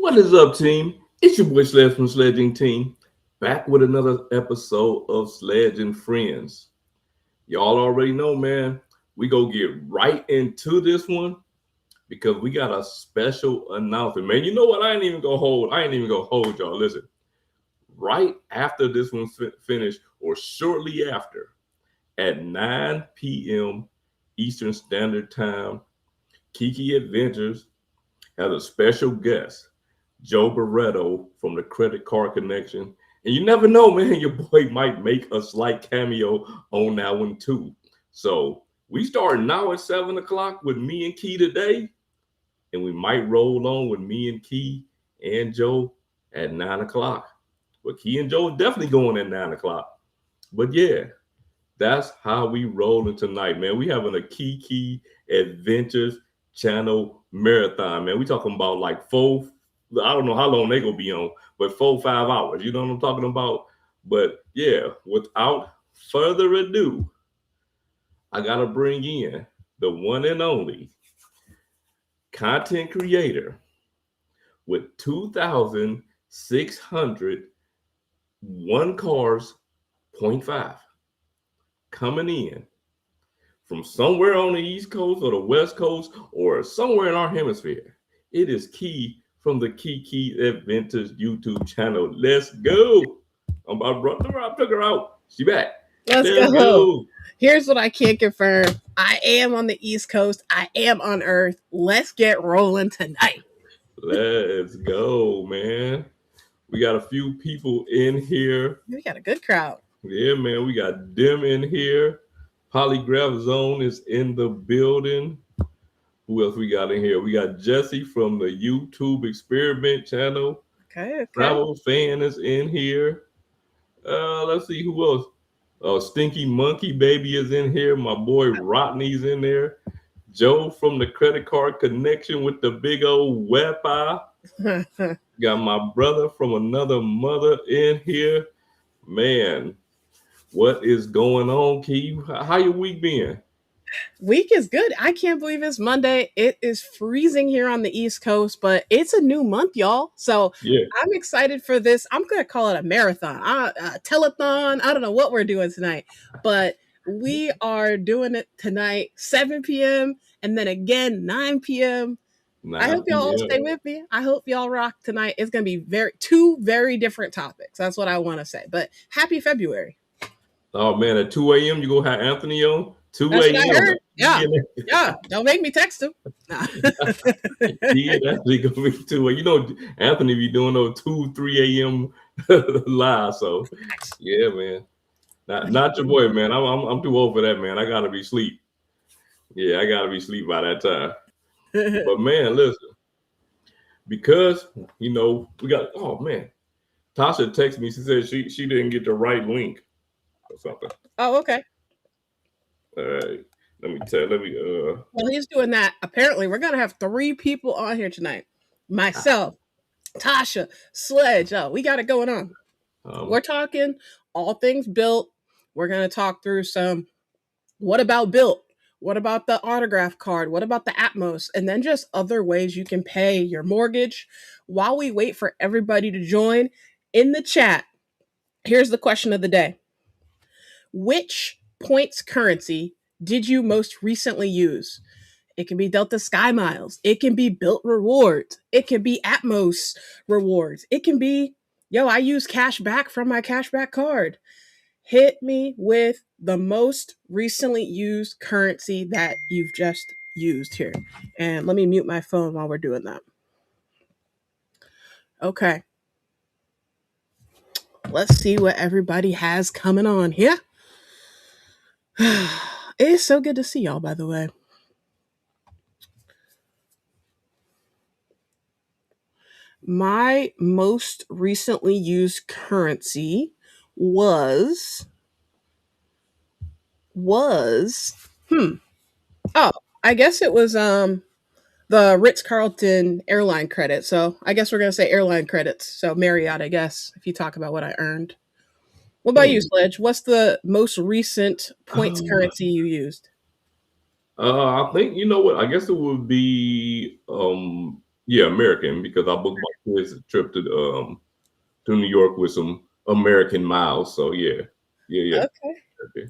What is up, team? It's your boy Sledge from Sledging Team, back with another episode of Sledge and Friends. Y'all already know, man. We go get right into this one because we got a special announcement, man. You know what? I ain't even gonna hold. I ain't even gonna hold y'all. Listen, right after this one's finished, or shortly after, at 9 p.m. Eastern Standard Time, Kiki Adventures has a special guest, Joe Barretto from the Credit Card Connection. And you never know, man, your boy might make a slight cameo on that one too. So we start now at 7 o'clock with me and Key today, and we might roll on with me and Key and Joe at 9 o'clock. But Key and Joe definitely going at 9 o'clock. But yeah, that's how we rolling tonight, man. We having a Kiki Adventures channel marathon, man. We talking about like four. I don't know how long they gonna be on, but 4 5 hours. You know what I'm talking about? But yeah, without further ado, I gotta bring in the one and only content creator with 2,600 one cars point five coming in from somewhere on the East Coast or the West Coast or somewhere in our hemisphere. It is Key from the Kiki Adventures YouTube channel. Let's go. I'm about to run her. I took her out. She back. Let's go. Here's what I can confirm. I am on the East Coast. I am on Earth. Let's get rolling tonight. Let's go, man. We got a few people in here. We got a good crowd. Yeah, man. We got Dim in here. Polygraph Zone is in the building. Who else we got in here? We got Jesse from the YouTube Experiment channel. Okay. Travel Fan is in here. Let's see who else. Stinky Monkey Baby is in here. My boy Rodney's in there. Joe from the Credit Card Connection with the big old Wi-Fi. Got my brother from another mother in here. Man, what is going on, Key? How your week been? Week is good. I can't believe it's Monday. It is freezing here on the East Coast, but it's a new month, y'all. So Yeah. I'm excited for this. I'm going to call it a marathon, a telethon. I don't know what we're doing tonight, but we are doing it tonight, 7 p.m. and then again, 9 p.m. I hope y'all all stay with me. I hope y'all rock tonight. It's going to be two very different topics. That's what I want to say. But happy February. Oh, man, at 2 a.m., you going to have Anthony on? 2 a.m. Yeah. Don't make me text him. Nah. Yeah, that's gonna be 2. You know, Anthony be doing those 2, 3 a.m. live. So, yeah, man. Not your boy, man. I'm too old for that, man. I gotta be asleep. Yeah, I gotta be asleep by that time. But man, listen, because we got. Oh man, Tasha texted me. She said she didn't get the right link or something. Oh, okay. All right. Let me. Well, he's doing that. Apparently, we're gonna have 3 people on here tonight. Myself, Tasha, Sledge. Oh, we got it going on. We're talking all things Bilt. We're gonna talk through some. What about Bilt? What about the autograph card? What about the Atmos? And then just other ways you can pay your mortgage. While we wait for everybody to join in the chat, here's the question of the day: which points currency did you most recently use? It can be Delta Sky Miles. It can be Bilt Rewards. It can be Atmos Rewards. It can be, I use cash back from my cashback card. Hit me with the most recently used currency that you've just used here. And let me mute my phone while we're doing that. Okay. Let's see what everybody has coming on here. It is so good to see y'all, by the way. My most recently used currency was I guess it was the Ritz-Carlton airline credit. So I guess we're gonna say airline credits. So Marriott, I guess, if you talk about what I earned. What about you, Sledge? What's the most recent points currency you used? I think you know what. I guess it would be Yeah, American, because I booked my kids a trip to New York with some American miles. So yeah, yeah, yeah. Okay. Okay.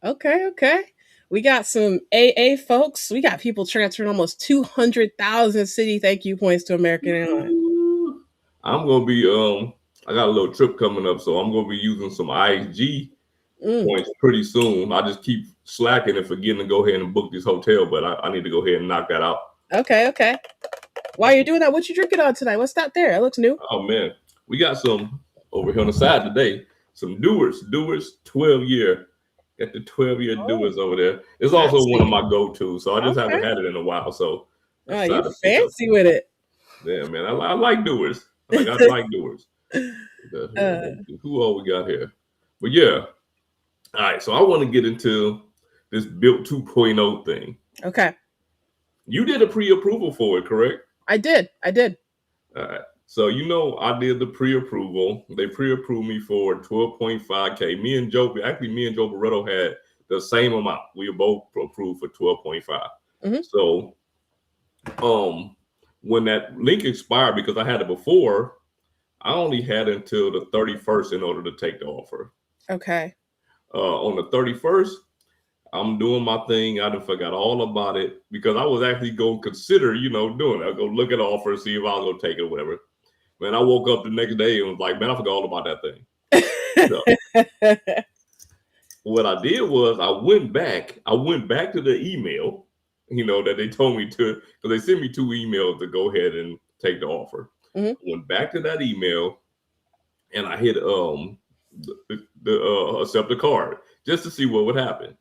Okay, okay. We got some AA folks. We got people transferring almost 200,000 city thank you points to American Airlines. I'm gonna be I got a little trip coming up, so I'm gonna be using some ISG Mm. points pretty soon. I just keep slacking and forgetting to go ahead and book this hotel, but I need to go ahead and knock that out. Okay, okay. While you're doing that, what you drinking on tonight? What's that there? It looks new. Oh man, we got some over here on the side today. Some Doers 12 year. Got the 12-year Oh, Doers over there. It's also one of fancy. my go-tos, so I just haven't Okay. had it in a while. So I Oh, you decided to pick up. fancy with it. Yeah, man, I like Doers. I like Doers. uh, Who all we got here? But yeah, all right. So I want to get into this Bilt 2.0 thing. okay. You did a pre-approval for it, correct? I did. I did. All right. So I did the pre-approval. They pre-approved me for 12.5K. Me and Joe Barreto had the same amount. We were both approved for 12.5. Hmm. So um when that link expired, because I had it before, I only had until the 31st in order to take the offer. Okay. On the 31st, I'm doing my thing. I done forgot all about it because I was actually going to consider, doing it. I'll go look at the offer, see if I'll go take it or whatever. Man, I woke up the next day and was like, man, I forgot all about that thing. So what I did was I went back to the email, that they told me to, because they sent me 2 emails to go ahead and take the offer. Hmm. I went back to that email and I hit the accept the card just to see what would happen.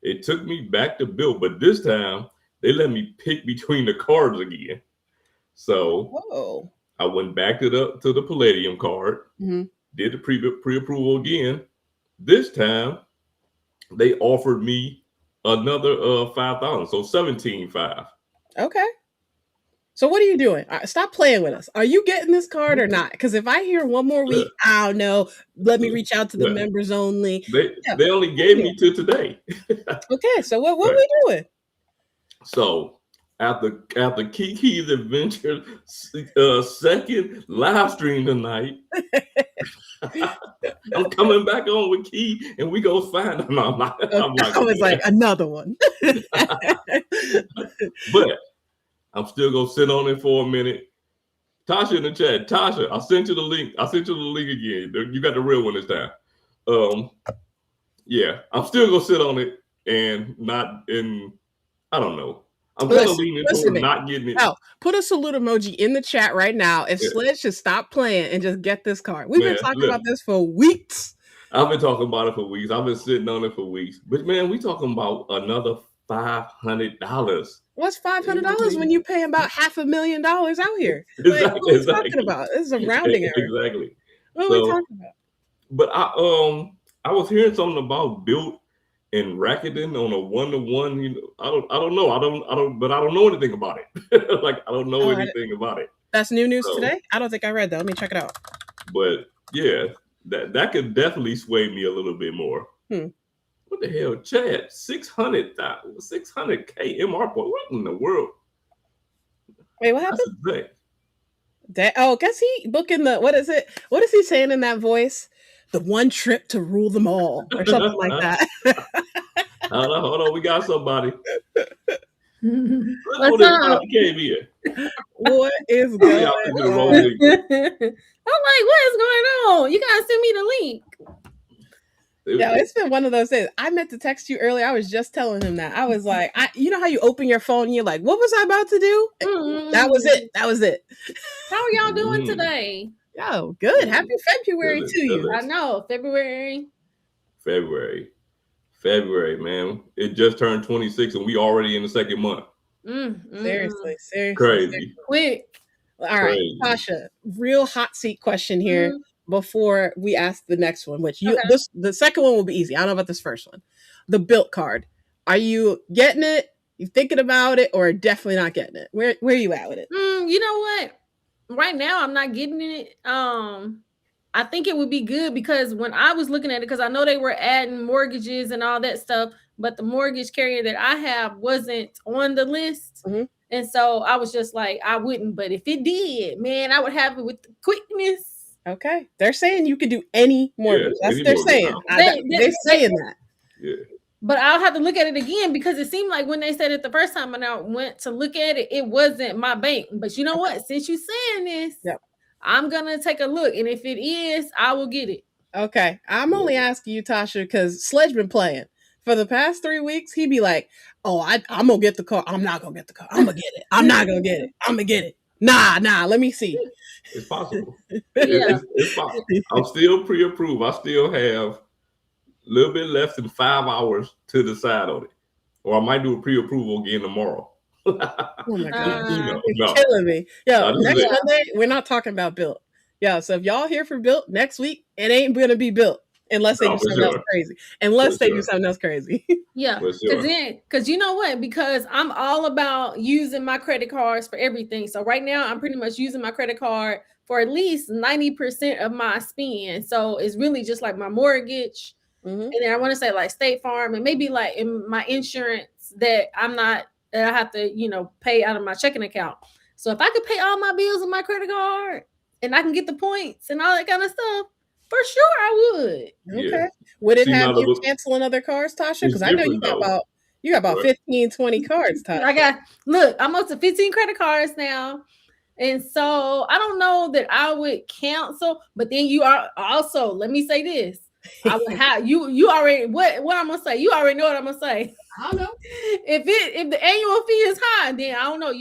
It took me back to Bill, but this time they let me pick between the cards again. So Whoa. I went back to the Palladium card, Hmm. did the pre-approval again. This time they offered me another 5,000, so 17.5. Okay. So what are you doing? Stop playing with us. Are you getting this card or not? Because if I hear one more week, I don't know. Let me reach out to the Well, members only. they Yeah. they only What are gave we me to today. Okay. So what Right. we doing? So after Kiki's adventure second live stream tonight, I'm coming back on with Key and we go find him. I'm not I gonna was do like another one. that. But I'm still gonna sit on it for a minute. Tasha in the chat. Tasha, I sent you the link. I sent you the link again. You got the real one this time. Um, yeah, I'm still gonna sit on it and not in. I don't know. I'm kind of Listen, leaning listen toward to me. not getting it. Oh, put a salute emoji in the chat right now. If Yeah, Sledge should stop playing and just get this card. We've been man, talking about look, this for weeks. I've been talking about it for weeks. I've been sitting on it for weeks. But man, we talking about another $500. What's You know what I $500 when mean? you pay about $500,000 out here? Like, what are Exactly, we talking exactly, about? This is a rounding error. exactly. What are we So, talking about? but I was hearing something about Bilt and Rakuten on a 1-to-1. I don't know. But I don't know anything about it. Like I don't know Oh, anything about it. that's new news So, today? I don't think I read that. Let me check it out. but yeah, that could definitely sway me a little bit more. Hmm. What the hell, Chad? 600K MR point. What in the world? Wait, what That's happened? a thing. Guess he booking the what is it? What is he saying in that voice? The one trip to rule them all, or something like that. Hold on. We got somebody. Look who What's this up? finally came here. What is Oh, yeah, going I did the wrong on? link. I'm like, what is going on? You gotta send me the link. Yeah, it's been one of those days. I meant to text you earlier. I was just telling him that. I was like, you know how you open your phone and you're like, what was I about to do? That was it. That was it. How are y'all doing today? Oh, good. Happy February to you. I know, February, man. It just turned 26 and we already in the second month. Seriously. Crazy. Quick. All right, Tasha, real hot seat question here before we ask the next one, which the second one will be easy. I don't know about this first one. The Bilt card. Are you getting it? You thinking about it, or definitely not getting it? Where are you at with it? You know what? Right now, I'm not getting it. I think it would be good because when I was looking at it, because I know they were adding mortgages and all that stuff, but the mortgage carrier that I have wasn't on the list. And so I was just like, I wouldn't. But if it did, man, I would have it with the quickness. Okay. They're saying you could do any mortgage. That's what they're saying. They're saying that. Yeah. But I'll have to look at it again because it seemed like when they said it the first time and I went to look at it, it wasn't my bank. But you know what? Since you're saying this, I'm going to take a look. And if it is, I will get it. Okay. I'm only asking you, Tasha, because Sledge been playing. For the past 3 weeks, he'd be like, oh, I'm going to get the car. I'm not going to get the car. I'm going to get it. I'm not going to get it. I'm going to get it. Nah, let me see. It's possible. It's possible. I'm still pre-approved. I still have a little bit less than 5 hours to decide on it. Or I might do a pre-approval again tomorrow. Oh my God. You're killing me. Yo, next Monday, we're not talking about Bilt. Yeah, so if y'all here for Bilt next week, it ain't going to be Bilt. Unless they do something else crazy. Yeah. Because you know what? Because I'm all about using my credit cards for everything. So right now, I'm pretty much using my credit card for at least 90% of my spend. So it's really just like my mortgage. And then I want to say like State Farm and maybe like in my insurance that I have to, pay out of my checking account. So if I could pay all my bills on my credit card and I can get the points and all that kind of stuff, for sure I would. Okay. Yeah. Would it have you canceling other cars, Tasha? Because I know you got about 15, 20 cards, Tasha. I'm up to 15 credit cards now. And so I don't know that I would cancel, but then you are also, let me say this. I would have you already what I'm gonna say. You already know what I'm gonna say. I don't know. If the annual fee is high, then I don't know.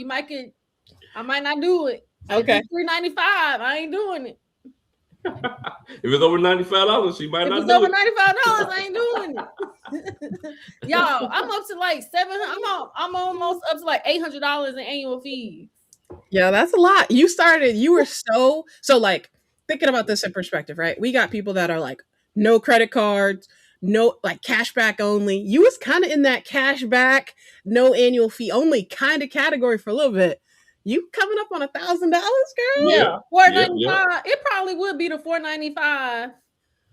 I might not do it. Okay. $395. I ain't doing it. If it's over $95, she might not do it. If it's over $95, I ain't doing it. Y'all, I'm up to like I'm almost up to like $800 in annual fees. Yeah, that's a lot. You were so like thinking about this in perspective, right? We got people that are like no credit cards, no like cashback only. You was kind of in that cashback, no annual fee only kind of category for a little bit. You coming up on $1,000, girl? Yeah, $495. It probably would be the $495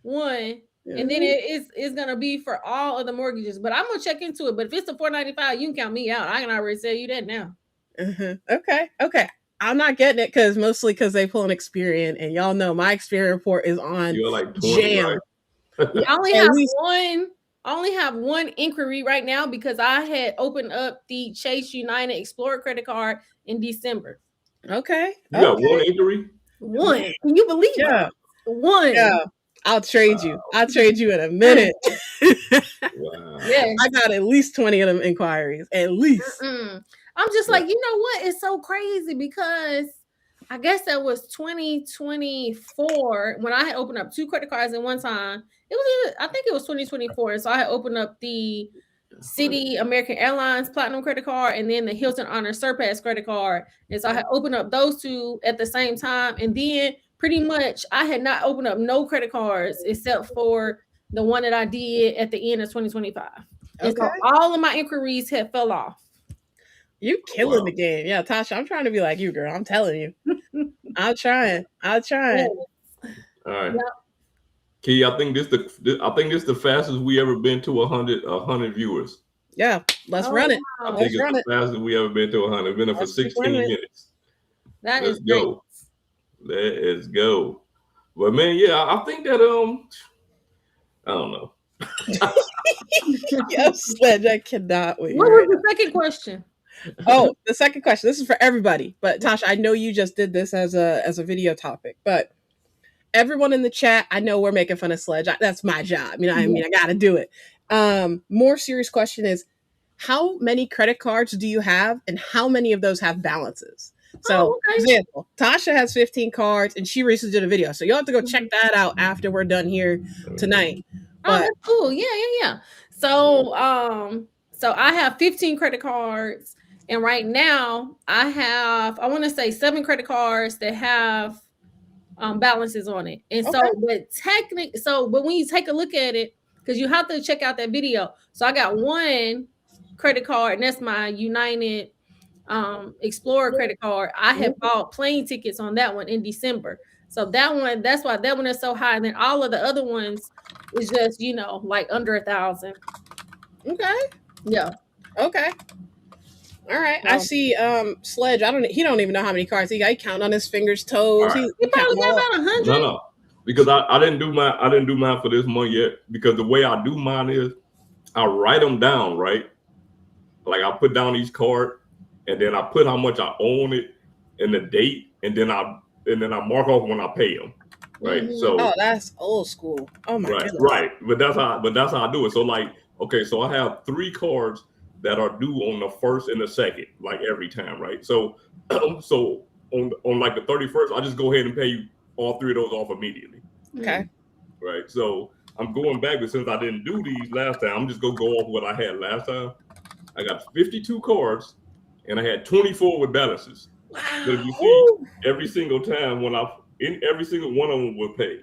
one, and then it's gonna be for all of the mortgages. But I'm gonna check into it. But if it's the $495, you can count me out. I can already tell you that now. Okay. I'm not getting it mostly because they pull an Experian, and y'all know my Experian report is on like 20, jam. Right? I only have one inquiry right now because I had opened up the Chase United Explorer credit card in December. Okay. You got one inquiry? One. Can you believe it? One. Yeah. I'll trade you. I'll trade you in a minute. Wow. Yes. I got at least 20 of them inquiries. At least. I'm just like, you know what? It's so crazy because I guess that was 2024 when I had opened up 2 credit cards at one time. I think it was 2024. So I had opened up the Citi American Airlines Platinum credit card and then the Hilton Honor Surpass credit card. And so I had opened up those 2 at the same time. And then pretty much I had not opened up no credit cards except for the one that I did at the end of 2025. And so all of my inquiries had fell off. You killing the game. Yeah, Tasha, I'm trying to be like you, girl. I'm telling you. I'm trying. All right. Yep. Key, I think this the fastest we ever been to 100 viewers. Yeah, let's run it. I think it's the fastest we ever been to 100. Been there for 16 minutes. Let's go. Let's go. But man, yeah, I think that I don't know. Yes, Sledge, I cannot wait. What was the second question? Oh, the second question. This is for everybody. But Tasha, I know you just did this as a video topic, but everyone in the chat, I know we're making fun of Sledge. That's my job. I got to do it. More serious question is, how many credit cards do you have and how many of those have balances? So, for example, Tasha has 15 cards and she recently did a video. So you'll have to go check that out after we're done here tonight. But, that's cool. Yeah. So, so I have 15 credit cards. And right now I want to say 7 credit cards that have balances on it. And so, but when you take a look at it, because you have to check out that video. So I got 1 credit card, and that's my United Explorer credit card. I had bought plane tickets on that one in December. So that's why that one is so high. And then all of the other ones is just, like under 1,000. Okay. Yeah. Okay. All right. I So see Sledge. I don't he don't even know how many cards he got. He counting on his fingers, All toes. right. He he counting probably them got all up. about a No, hundred. no, because I didn't do mine for this month yet. Because the way I do mine is I write them down, right? Like I put down each card, and then I put how much I own it and the date, and then I mark off when I pay them, right? Mm-hmm. Oh, So that's old school. Oh my right, goodness. right, but that's how I do it. So like, okay, so I have three cards that are due on the first and the second, like every time, right? So so on like the 31st, I just go ahead and pay you all three of those off immediately, Okay. right? So I'm going back, but since I didn't do these last time, I'm just gonna go off what I had last time. I got 52 cards, and I had 24 with balances. But if Wow. you see, Ooh. every single time when in every single one of them will pay.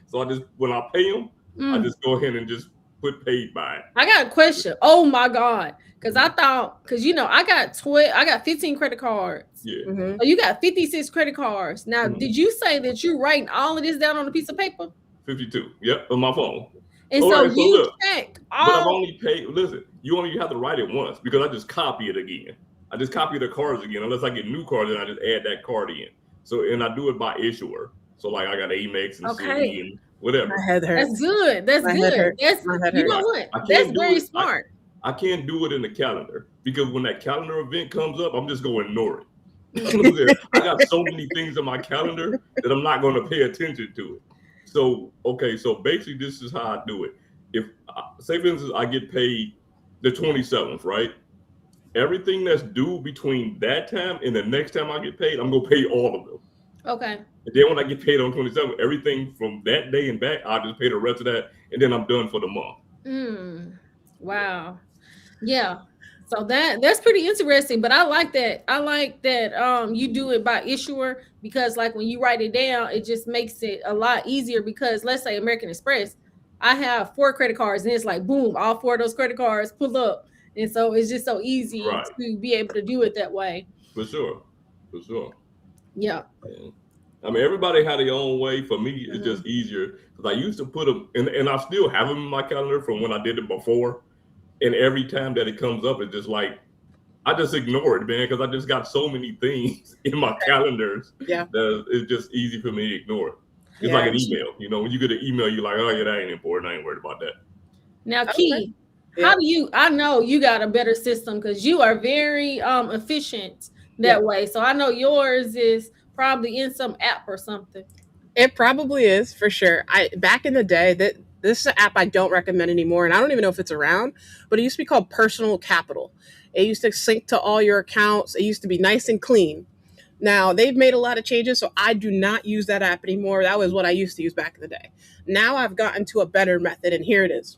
So I just when I pay them, I Mm. just go ahead and just put paid by it. I got a question. Oh my god. Because I thought, because I got 12, I got 15 credit cards. Yeah. Mm-hmm. So you got 56 credit cards. Now, Mhm. did you say that you writing all of this down on a piece of paper? 52. Yep, on my phone. And All so right, so you look, check but I've all. only paid. Listen, you only have to write it once because I just copy it again. I just copy the cards again. Unless I get new cards, and I just add that card in. So and I do it by issuer. So like I got Amex and Okay. City and My whatever. head That's hurts. good. That's My head good. hurts. That's, My head you know Right. hurts. what? I That's can't do very it. smart. I can't do it in the calendar because when that calendar event comes up, I'm just going to ignore it. Mm. I got so many things in my calendar that I'm not going to pay attention to it. So okay, so basically this is how I do it. If say for instance I get paid the 27th, right? Everything that's due between that time and the next time I get paid, I'm gonna pay all of them. Okay. And then when I get paid on 27th, everything from that day and back, I'll just pay the rest of that, and then I'm done for the month. Mm. Yeah. Wow. Yeah. So that's pretty interesting, but I like that. I like that you do it by issuer, because like when you write it down, it just makes it a lot easier, because let's say American Express, I have 4 credit cards and it's like boom, all 4 of those credit cards pull up. And so it's just so easy Right. to be able to do it that way. For sure. For sure. Yeah. Yeah. I mean, everybody had their own way. For me, it's Mhm. just easier because I used to put them, and I still have them in my calendar from when I did it before. And every time that it comes up, it's just like I just ignore it, man, because I just got so many things in my calendars Yeah. that it's just easy for me to ignore it. It's Yeah. like an email, when you get an email, you're like, oh yeah, that ain't important. I ain't worried about that. Now, Okay. Key, Yeah. how do you? I know you got a better system because you are very efficient Yeah. that way. So I know yours is probably in some app or something. It probably is for sure. I back in the day that this is an app I don't recommend anymore, and I don't even know if it's around. But it used to be called Personal Capital. It used to sync to all your accounts. It used to be nice and clean. Now they've made a lot of changes, so I do not use that app anymore. That was what I used to use back in the day. Now I've gotten to a better method, and here it is.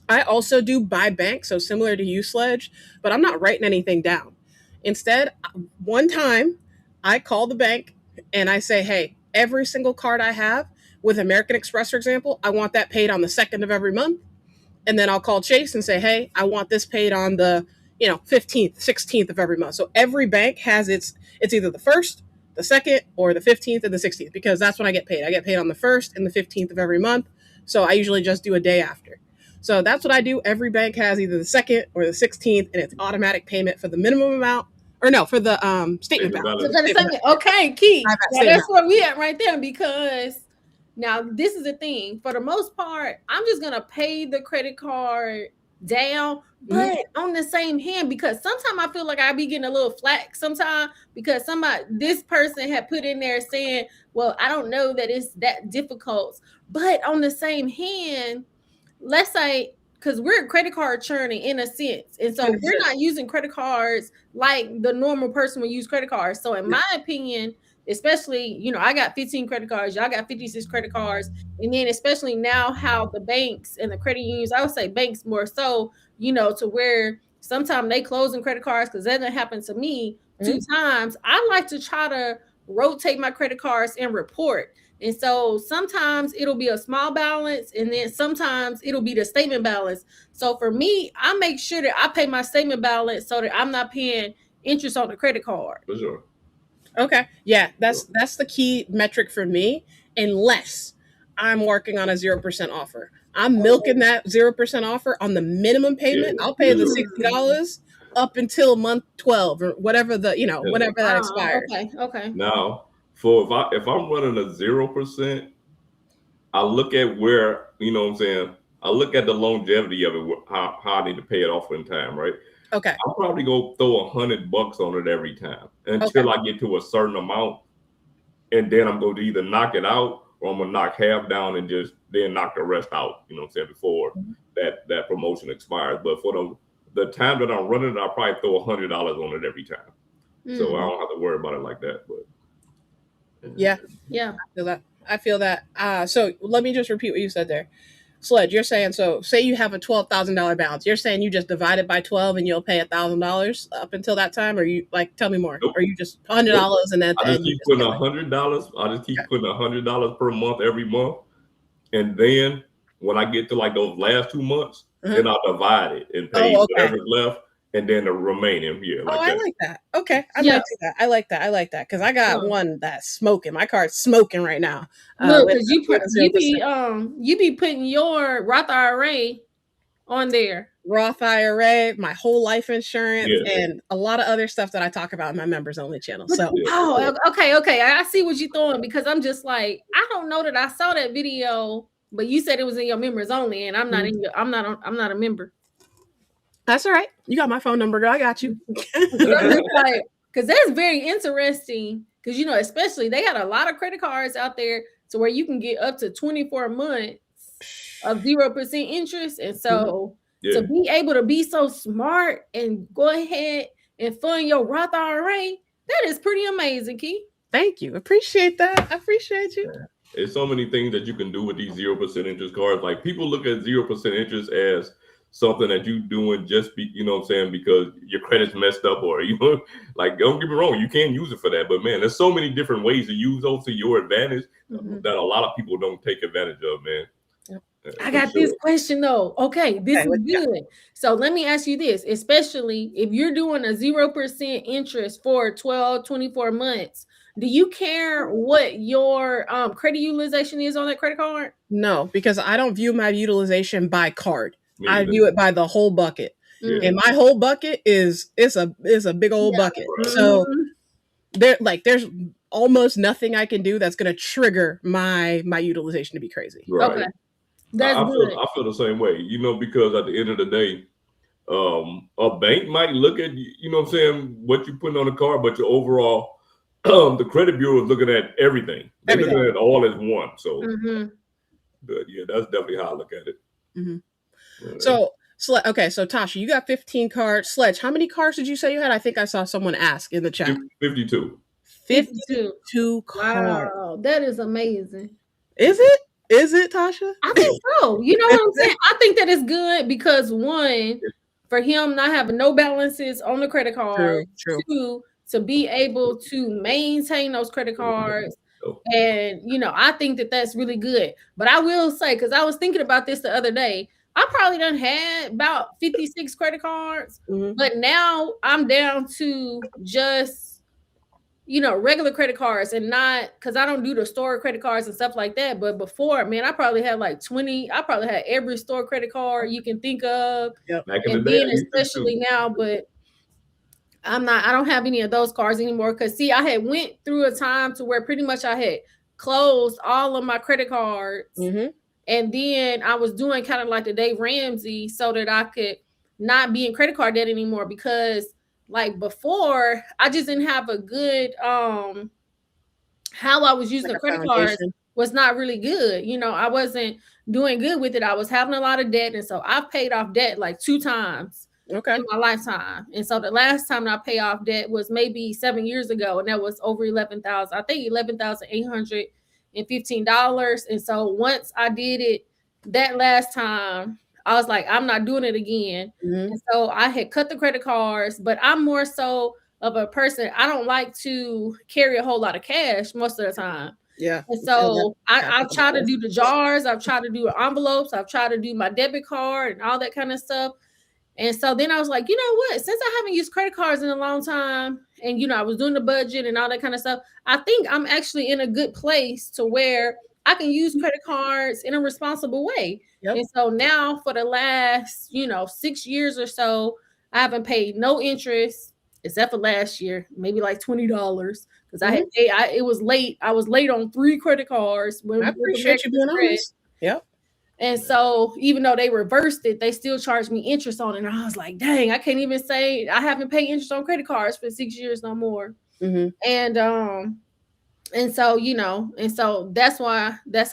I also do buy bank, so similar to you, Sledge, but I'm not writing anything down. Instead, one time I call the bank and I say, hey, every single card I have with American Express, for example, I want that paid on the second of every month. And then I'll call Chase and say, hey, I want this paid on the 15th, 16th of every month. So every bank has it's either the first, the second, or the 15th and the 16th, because that's when I get paid. I get paid on the first and the 15th of every month. So I usually just do a day after. So that's what I do. Every bank has either the second or the 16th, and it's automatic payment for the minimum amount, or no, for the statement Statement balance. So balance. for the Statement second, okay, Key. balance. Now Statement that's where we at right there, because now this is the thing. For the most part, I'm just gonna pay the credit card down, balance. but on the same hand, because sometimes I feel like I be getting a little flack sometimes, because this person had put in there saying, well, I don't know that it's that difficult. But on the same hand, let's say, because we're credit card churning in a sense, and so we're 100%. not using credit cards like the normal person would use credit cards. So in No. my opinion, especially, I got 15 credit cards, y'all got 56 credit cards, and then especially now how the banks and the credit unions, I would say banks more so, to where sometimes they closing credit cards, because that happened to me two Mhm. times. I like to try to rotate my credit cards and report. And so sometimes it'll be a small balance, and then sometimes it'll be the statement balance. So for me, I make sure that I pay my statement balance so that I'm not paying interest on the credit card. For sure. Okay. Yeah, Sure. that's the key metric for me, unless I'm working on a 0% offer. I'm milking Oh. that 0% offer on the minimum Yeah, payment. I'll for pay the sure. $60 up until month 12 or whatever whenever that expires. Okay. Now, for if I'm running a 0%, I look at where, you know what I'm saying, I look at the longevity of it, how I need to pay it off in time, right? Okay. I'll probably go throw $100 on it every time Okay. until I get to a certain amount, and then I'm going to either knock it out or I'm gonna knock half down and just then knock the rest out. You know what I'm saying, before that promotion expires. But for the time that I'm running, I'll probably throw $100 on it every time, so I don't have to worry about it like that. But yeah, yeah, I feel that. So let me just repeat what you said there. Sledge, you're saying, so say you have a $12,000 balance. You're saying you just divide it by 12 and you'll pay $1,000 up until that time, or you like tell me more? Nope. Or you just $100 and then I just keep putting $100. I just keep putting $100 per month every month, and then when I get to like those last 2 months, then I'll divide it and pay whatever's left, and then the remaining. Yeah, like that. I like that. Okay, I might do that. I like that because I got one that's smoking. My card's smoking right now. Look, because you be putting your Roth IRA on there. Roth IRA, my whole life insurance, and a lot of other stuff that I talk about in my members only channel. So, okay, I see what you're throwing, because I'm just like, I don't know that I saw that video, but you said it was in your members only, and I'm not I'm not a member. That's all right. You got my phone number, girl. I got you. Because that's very interesting. Because especially they got a lot of credit cards out there to where you can get up to 24 months of 0% interest, and so. To be able to be so smart and go ahead and fund your Roth IRA, that is pretty amazing, Key. Thank you. Appreciate that. I appreciate you. There's so many things that you can do with these 0% interest cards. Like, people look at 0% interest as something that you doing just you know what I'm saying, because your credit's messed up, or like, don't get me wrong, you can use it for that. But man, there's so many different ways to use those to your advantage that a lot of people don't take advantage of, man. I got this question though. Okay, this is good. So let me ask you this, especially if you're doing a 0% interest for 12, 24 months, do you care what your credit utilization is on that credit card? No, because I don't view my utilization by card. I view it by the whole bucket. And my whole bucket is a big old bucket. So there's almost nothing I can do that's going to trigger my utilization to be crazy. Right. Okay. I feel the same way, because at the end of the day, a bank might look at, you know what I'm saying, what you're putting on the card, but your overall, the credit bureau is looking at everything. They're looking at it all as one. So, but yeah, that's definitely how I look at it. So Tasha, you got 15 cards. Sledge, how many cards did you say you had? I think I saw someone ask in the chat. 52. 52 cards. Wow, that is amazing. Is it? Is it, Tasha? I think so. You know what I'm saying? I think that is good because, one, for him not having no balances on the credit card. True. Two, to be able to maintain those credit cards. And, I think that that's really good. But I will say, because I was thinking about this the other day, I probably done had about 56 credit cards. But now I'm down to just regular credit cards, and not because I don't do the store credit cards and stuff like that. But before, man, I probably had like 20. I probably had every store credit card you can think of. Yep. And then especially now, but I don't have any of those cards anymore. Because see, I had went through a time to where pretty much I had closed all of my credit cards. And then I was doing kind of like the Dave Ramsey so that I could not be in credit card debt anymore, because like before, I just didn't have a good how I was using the credit cards was not really good. I wasn't doing good with it. I was having a lot of debt, and so I've paid off debt like 2 times in my lifetime. And so the last time I paid off debt was maybe 7 years ago, and that was over $11,000. I think $11,815. And so once I did it that last time, I was like, I'm not doing it again. And so I had cut the credit cards, but I'm more so of a person, I don't like to carry a whole lot of cash most of the time. Yeah. And so I've tried to do the jars, I've tried to do the envelopes, I've tried to do my debit card and all that kind of stuff. And so then I was like, you know what, since I haven't used credit cards in a long time, and I was doing the budget and all that kind of stuff, I think I'm actually in a good place to where I can use credit cards in a responsible way. And so now for the last, 6 years or so, I haven't paid no interest except for last year, maybe like $20 because I had Mhm. paid. It was late. I was late on 3 credit cards I with appreciate you American being Express. honest. Yep. And so even though they reversed it, they still charged me interest on it. And I was like, dang, I can't even say I haven't paid interest on credit cards for 6 years no more. Mhm. And and so and so that's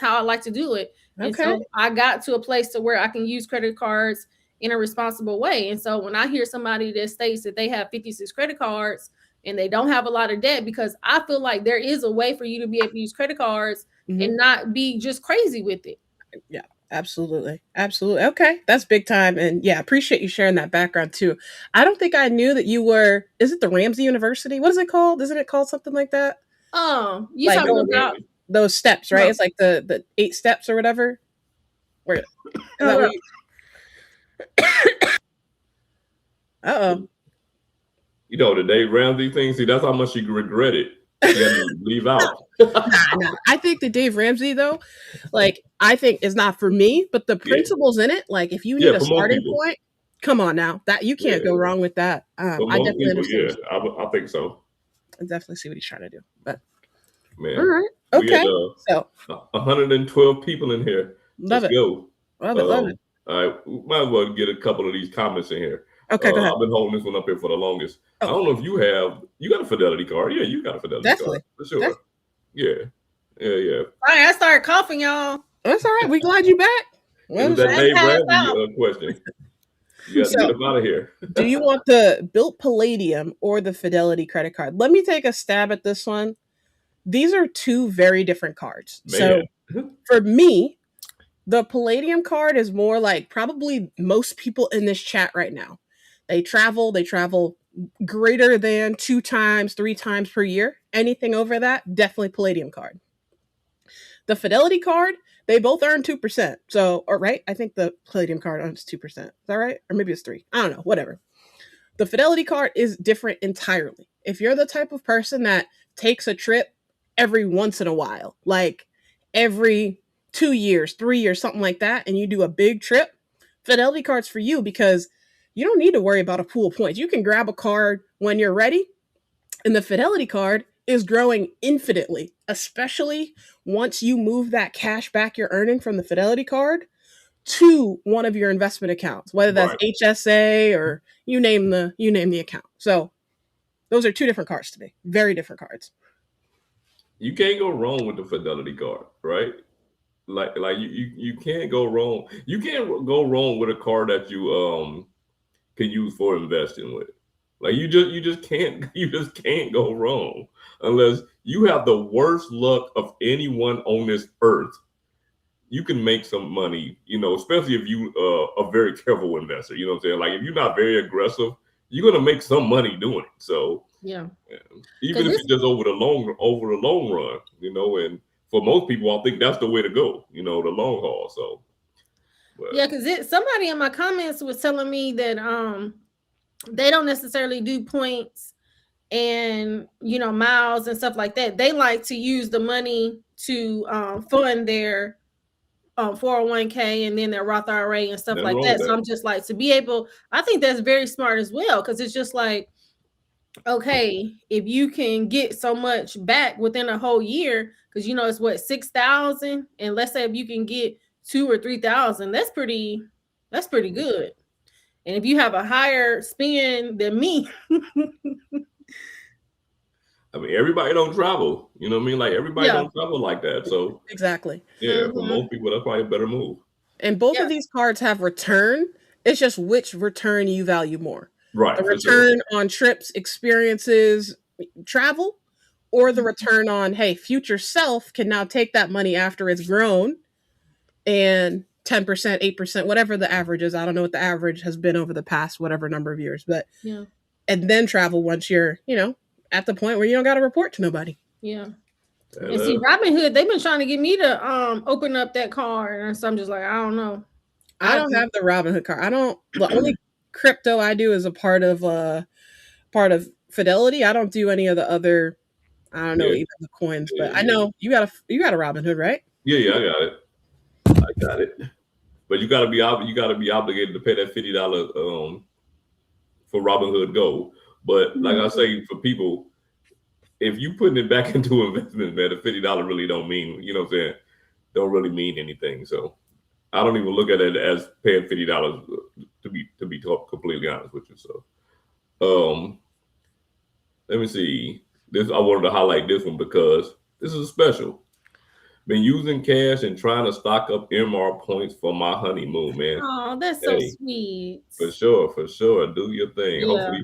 how I like to do it. And Okay. so I got to a place to where I can use credit cards in a responsible way. And so when I hear somebody that states that they have 56 credit cards and they don't have a lot of debt, because I feel like there is a way for you to be able to use credit cards Mhm. and not be just crazy with it. Yeah. Absolutely. Absolutely. Okay. That's big time. And yeah, appreciate you sharing that background too. I don't think I knew that you were, is it the Ramsey University? What is it called? Isn't it called something like that? You Like Yeah, talking going about those steps, right? no, It's like the 8 steps or whatever. Where is that what no. you uh oh. The Dave Ramsey thing. See, that's how much she regretted. She had to leave out. Nah. I think the Dave Ramsey though, like I think is not for me, but the Yeah, principles in it, like if you yeah. need a For most starting people, point, come on now. That you can't yeah. go wrong with that. For I most definitely people, understand yeah. what I think so, I definitely see what he's trying to do. But all man. right. We had Okay. So 112 people in here. love Let's it. go. Love it. Love it. All right, we might as well get a couple of these comments in here. Okay, go ahead. I've been holding this one up here for the longest. I Oh, don't know if you got a Fidelity card. Yeah, you got a Fidelity card definitely. for sure. Definitely. Yeah, yeah. All right, I started coughing, y'all. That's all right. We glad you back. It What was is that I that? ain't Dave passed Ramsey out. question. You got to So get up out of here. do you want the Bilt Palladium or the Fidelity credit card? Let me take a stab at this one. These are two very different cards. Man. So for me, the Palladium card is more like probably most people in this chat right now. They travel greater than 2 times, 3 times per year. Anything over that, definitely Palladium card. The Fidelity card, they both earn 2%. So, or right, I think the Palladium card earns 2%. Is that right? Or maybe it's 3. I don't know, whatever. The Fidelity card is different entirely. If you're the type of person that takes a trip every once in a while, like every 2 years, 3 years, something like that, and you do a big trip, Fidelity card's for you because you don't need to worry about a pool of points. You can grab a card when you're ready, and the Fidelity card is growing infinitely, especially once you move that cash back you're earning from the Fidelity card to one of your investment accounts, whether that's Right. HSA or you name the account. So those are two different cards to me. Very different cards. You can't go wrong with the Fidelity card, right? Like you can't go wrong. You can't go wrong with a card that you can use for investing with. Like you just can't go wrong unless you have the worst luck of anyone on this earth. You can make some money, especially if you a very careful investor. You know what I'm saying? Like if you're not very aggressive, you're gonna make some money doing it. So Yeah, even because if this it's just over the long run, and for most people, I think that's the way to go. The long haul. So, but yeah, because somebody in my comments was telling me that they don't necessarily do points and miles and stuff like that. They like to use the money to fund their 401k and then their Roth IRA and stuff nothing like wrong with that. So that. I'm just like, to be able, I think that's very smart as well, because it's just like, okay, if you can get so much back within a whole year, because it's what, 6,000, and let's say if you can get 2 or 3,000, that's pretty good. And if you have a higher spend than me, I mean, everybody don't travel. You know what I mean? Like everybody yeah, don't travel like that. So Exactly. yeah, for hmm most people, that's probably a better move. And both yeah, of these cards have return. It's just which return you value more. The Right, for sure. return on trips, experiences, travel, or the mhm, return on, hey, future self can now take that money after it's grown and 10%, 8%, whatever the average is. I don't know what the average has been over the past whatever number of years, but yeah, and then travel once you're, at the point where you don't got to report to nobody. yeah. And And see, Robinhood, they've been trying to get me to open up that card, and so I'm just like, I don't know. I I don't have the Robinhood card. I don't. The only crypto I do is a part of Fidelity. I don't do any of the other. I don't know yeah, even the coins, yeah, but I yeah, know you got a Robinhood, right? yeah, yeah. I got it. I got it. But you got to be obligated to pay that $50 for Robinhood Go. But like I say, for people, if you putting it back into investment, man, the $50 really don't mean, you know what I'm saying, don't really mean anything. So I don't even look at it as paying $50 to be completely honest with you. So let me see. This I wanted to highlight this one because this is a special. Been using cash and trying to stock up MR points for my honeymoon, man. Oh, that's so Hey, sweet. for sure, for sure. Do your thing. Yeah.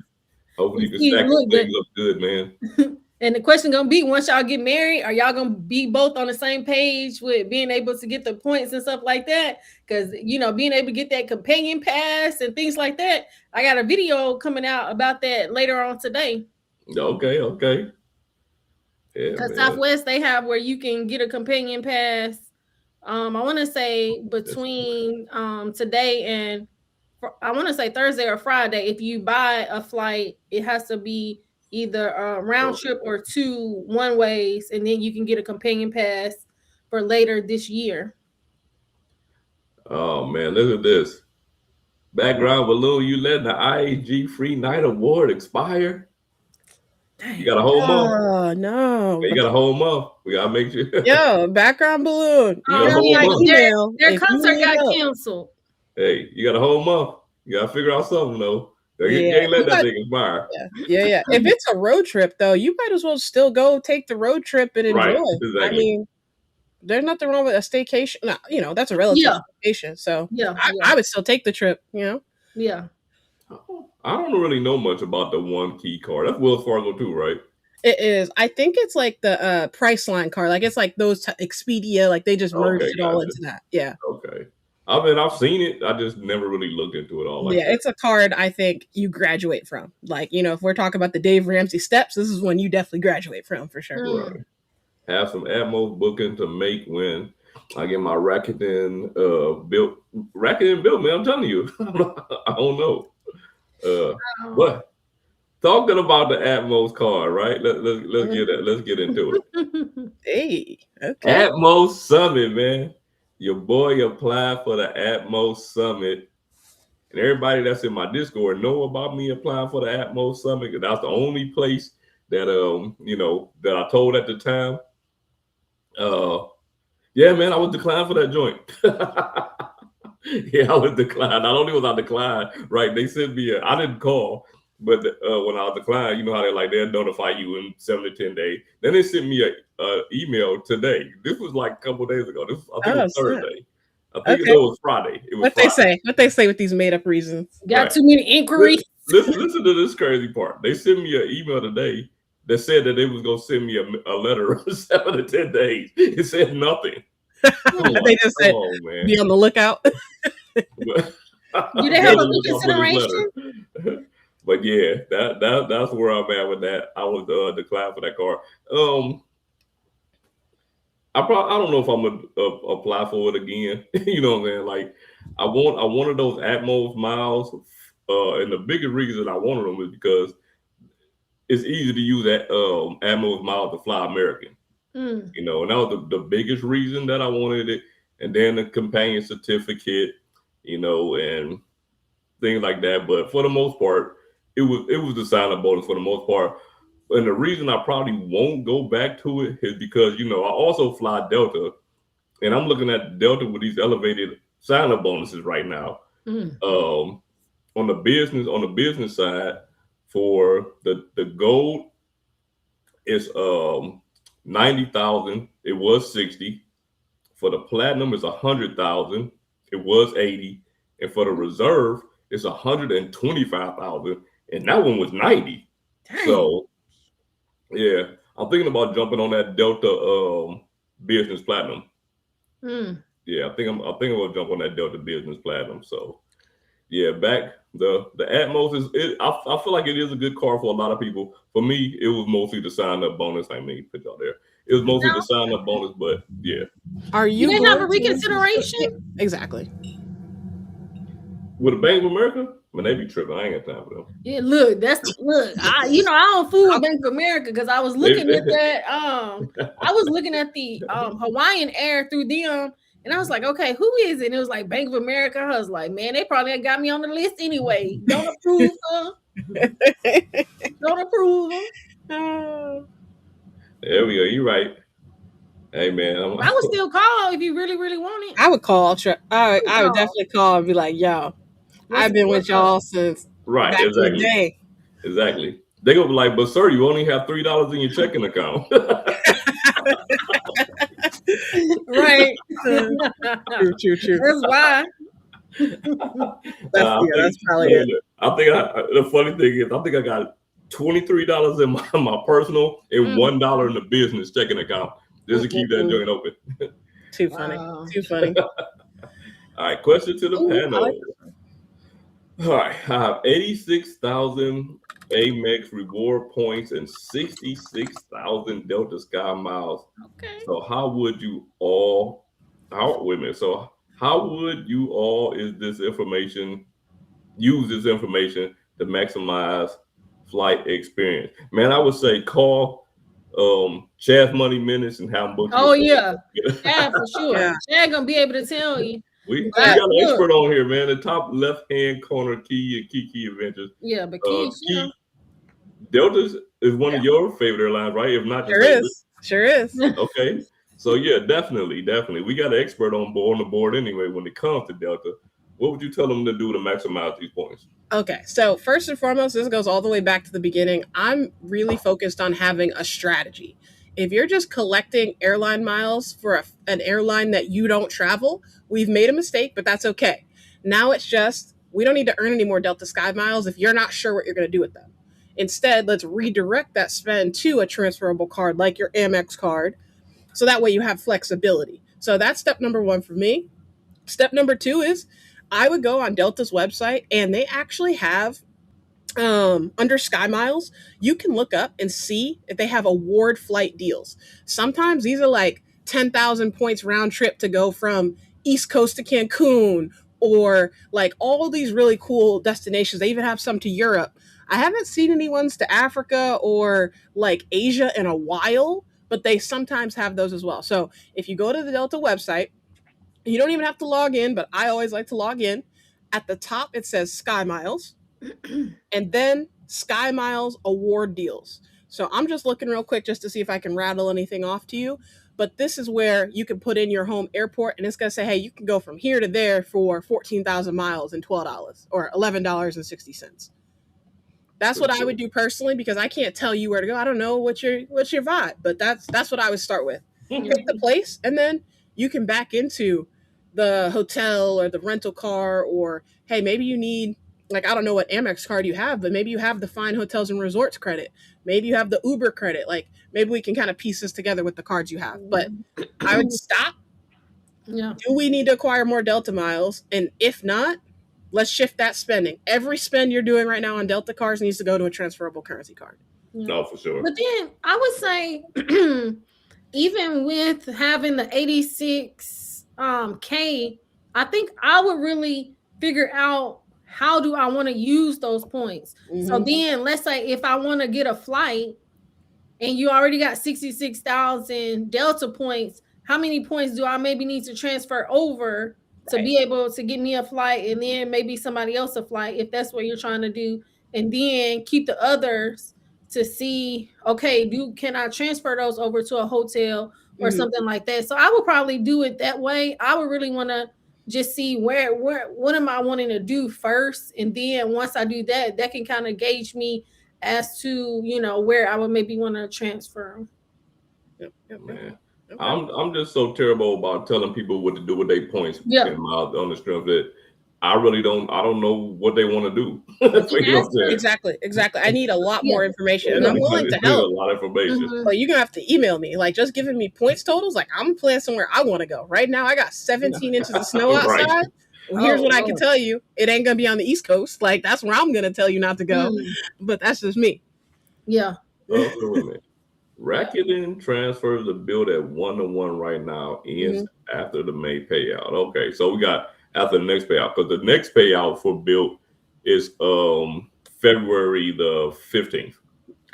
Hopefully And you can see, stack look, some things up good, man. and the question gonna be, once y'all get married, are y'all gonna be both on the same page with being able to get the points and stuff like that? Because being able to get that companion pass and things like that. I got a video coming out about that later on today. Okay, okay. Yeah, Because man. Southwest, they have where you can get a companion pass. I want to say between today and I want to say Thursday or Friday. If you buy a flight, it has to be either a round trip or 2 one ways, and then you can get a companion pass for later this year. Oh man, look at this. Background below, you letting the IAG Free Night Award expire? You got a whole month. Oh no! You got a whole month. We gotta make sure. Yo, background balloon. You got a got whole my month. email. Their If you concert need got help. canceled. Hey, you got a whole month. You gotta figure out something though. You Yeah, ain't let that thing expire. yeah. If it's a road trip, though, you might as well still go take the road trip and enjoy. Right, I exactly. mean, there's nothing wrong with a staycation. No, that's a relative staycation. So I would still take the trip. Yeah. I don't really know much about the One Key card. That's Wells Fargo too, right? It is. I think it's like the Priceline card. Like it's like those Expedia. Like they just merged it all into that. Yeah. Okay. I've seen it. I just never really looked into it all like that. It's a card I think you graduate from. Like, if we're talking about the Dave Ramsey steps, this is one you definitely graduate from for sure. Right. Have some Atmos booking to make when I get my Rakuten Bilt. Rakuten Bilt, man. I'm telling you, I don't know. But talking about the Atmos card, right? Let's get into it. Hey, okay. Atmos Summit, man. Your boy applied for the Atmos Summit, and everybody that's in my Discord know about me applying for the Atmos Summit. Because that's the only place that that I told at the time. Yeah, man, I was declined for that joint. Yeah, I was declined. Not only was I declined, right? They sent me I didn't call, but when I was declined, you know how they'll notify you in 7 to 10 days. Then they sent me a email today. This was like a couple days ago. I think it was Thursday. I think it was Friday. It was what Friday. they say with these made up reasons. Got too many inquiries. Listen to this crazy part. They sent me an email today that said that they was gonna send me a letter of 7 to 10 days. It said nothing. They just said, man, be on the lookout. Do they have a reconsideration? But yeah, that's where I'm at with that. I was declined for that card. I don't know if I'm gonna apply for it again. You know what I'm saying? Like I wanted those Atmos miles, and the biggest reason I wanted them is because it's easy to use that Atmos miles to fly American. And that was the biggest reason that I wanted it. And then the companion certificate, and things like that. But for the most part, it was the sign-up bonus for the most part. And the reason I probably won't go back to it is because, I also fly Delta. And I'm looking at Delta with these elevated sign-up bonuses right now. On the business side, for the gold, it's 90,000. It was 60. For the platinum, it's 100,000. It was 80. And for the reserve, it's 125,000. And that one was 90. Dang. So yeah, I'm thinking about jumping on that Delta business platinum. Yeah, I think I'm gonna jump on that Delta business platinum. So yeah, back the Atmos is I feel like it is a good car for a lot of people. For me, it was mostly the sign up bonus. I mean, put y'all there. It was mostly the sign up bonus, but yeah. Are you? Do they have a reconsideration? Exactly. With a Bank of America, when they be tripping, I ain't got time for them. Yeah, look. I don't fool with Bank of America because I was looking at that. I was looking at the Hawaiian Air through them. And I was like, okay, who is it? And it was like Bank of America. I was like, man, they probably got me on the list anyway. Don't approve, huh? Don't approve them. There we go. You're right. Hey man, I would still call if you really, really want it. I would call. I would Call. definitely call and be like, "Yo, I've been with What's up? y'all since right, back in the exactly. day." Exactly. They gonna be like, but sir, you only have $3 in your checking account. Right. True. That's why. I think That's probably it. the funny thing is I think I got $23 in my personal and Mm. $1 in the business checking account just to keep that Mm-mm-mm. joint open. Too funny. Wow. Too funny. All right, question to the Ooh, I like panel. All right, I have 86,000 Amex reward points and 66,000 Delta Sky miles. Okay. So how would you all? How wait a minute. So how would you all use this information to maximize flight experience? Man, I would say call Chaz Money Minutes and have them book you. Oh yeah. Yeah, for sure. Yeah. Chad gonna be able to tell you. We But got an look, expert on here, man. The top left hand corner, Key and Kiki Adventures. yeah, but Keisha, Key Delta's is one of your favorite airlines, right? If not your favorite. Sure is. Okay. So yeah, definitely. We got an expert on the board anyway when it comes to Delta. What would you tell them to do to maximize these points? Okay, so first and foremost, this goes all the way back to the beginning. I'm really focused on having a strategy. If you're just collecting airline miles for an airline that you don't travel, we've made a mistake, but that's okay. Now it's just, we don't need to earn any more Delta Sky miles if you're not sure what you're going to do with them. Instead, let's redirect that spend to a transferable card like your Amex card, so that way you have flexibility. So that's step number one for me. Step number two is I would go on Delta's website and they actually have under Sky Miles, you can look up and see if they have award flight deals. Sometimes these are like 10,000 points round trip to go from East Coast to Cancun, or like all these really cool destinations. They even have some to Europe. I haven't seen any ones to Africa or like Asia in a while, but they sometimes have those as well. So if you go to the Delta website, you don't even have to log in, but I always like to log in. At the top, it says Sky Miles, and then Sky Miles award deals. So I'm just looking real quick just to see if I can rattle anything off to you. But this is where you can put in your home airport, and it's going to say, hey, you can go from here to there for 14,000 miles and $12 or $11.60. That's what I would do personally, because I can't tell you where to go. I don't know what's your vibe, but that's what I would start with. Pick the place, and then you can back into the hotel or the rental car, or hey, maybe you need, like, I don't know what Amex card you have, but maybe you have the Fine Hotels and Resorts credit. Maybe you have the Uber credit. Like, maybe we can kind of piece this together with the cards you have. But I would stop. yeah. Do we need to acquire more Delta miles? And if not, let's shift that spending. Every spend you're doing right now on Delta cards needs to go to a transferable currency card. No, for sure. But then I would say, even with having the 86 K, I think I would really figure out how do I want to use those points. So then let's say if I want to get a flight and you already got 66,000 Delta points, how many points do I maybe need to transfer over to be able to get me a flight, and then maybe somebody else a flight if that's what you're trying to do, and then keep the others to see, okay, can I transfer those over to a hotel or something like that? So I would probably do it that way. I would really want to just see where what am I wanting to do first, and then once I do that, that can kind of gauge me as to where I would maybe want to transfer. Man, I'm just so terrible about telling people what to do with their points on the strength that I don't know what they want to do. That's what I'm saying. Exactly. I need a lot more information, and I'm willing to help. A lot of information. But you're gonna have to email me, like, just giving me points totals. Like, I'm playing somewhere I want to go. Right now, I got 17 inches of snow outside. Right. Well, here's what I can tell you: it ain't gonna be on the East Coast. Like, that's where I'm gonna tell you not to go. But that's just me. Yeah. Rakuten transfers the Bilt at 1-to-1 right now, ends after the May payout. Okay, so we got after the next payout, because the next payout for Bilt is February the 15th.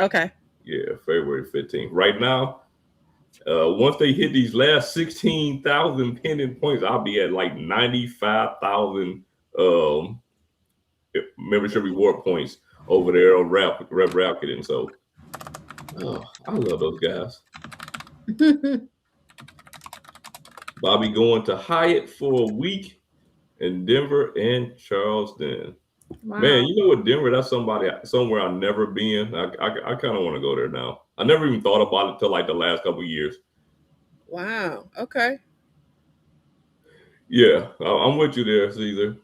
Okay. Yeah, February 15th. Right now, once they hit these last 16,000 pending points, I'll be at like 95,000 membership reward points over there on Rakuten. So, I love those guys. Bobby going to Hyatt for a week in Denver and Charleston. Man, Wow. you know what, Denver? That's somewhere I've never been. I kind of want to go there now. I never even thought about it till like the last couple of years. Wow. Okay. Yeah, I'm with you there, Caesar.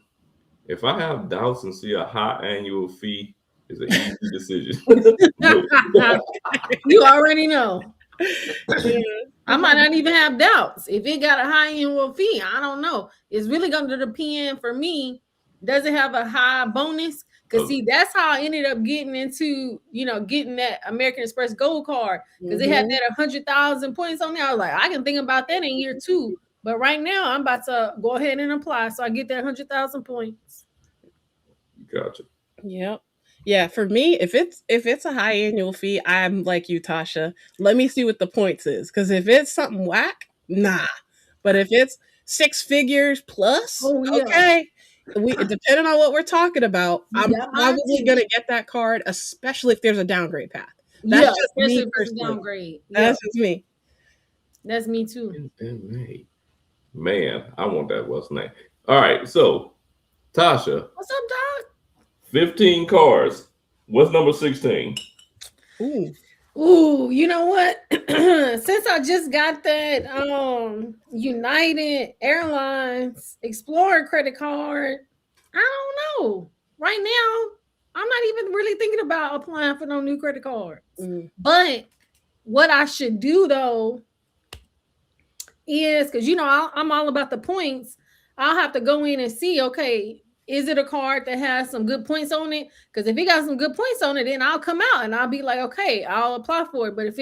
If I have doubts and see a high annual fee, it's an easy decision. Look, You already know. Yeah. I might not even have doubts. If it got a high annual fee, I don't know. It's really going to depend for me. Does it have a high bonus? Because see, that's how I ended up getting into, getting that American Express Gold card. Because they had that 100,000 points on there. I was like, I can think about that in year 2. But right now, I'm about to go ahead and apply so I get that 100,000 points. gotcha. Yep. Yeah, for me, if it's a high annual fee, I'm like you, Tasha. Let me see what the points is, because if it's something whack, nah. But if it's 6 figures plus, Oh yeah, okay. We depending on what we're talking about, you I'm got my probably attention. gonna get that card, especially if there's a downgrade path. That's Yeah, just especially me if it's a personally. downgrade. Yeah, That's just me. that's me too. May. Man, I want that. What's name? All right, so Tasha, What's up, dog? 15 cars. What's number 16? Ooh. Ooh, you know what? Since I just got that United Airlines Explorer credit card, I don't know. Right now, I'm not even really thinking about applying for no new credit cards. Mm. But what I should do though is, because I'm all about the points. I'll have to go in and see, okay, is it a card that has some good points on it? Because if it got some good points on it, then I'll come out and I'll be like, okay, I'll apply for it. But if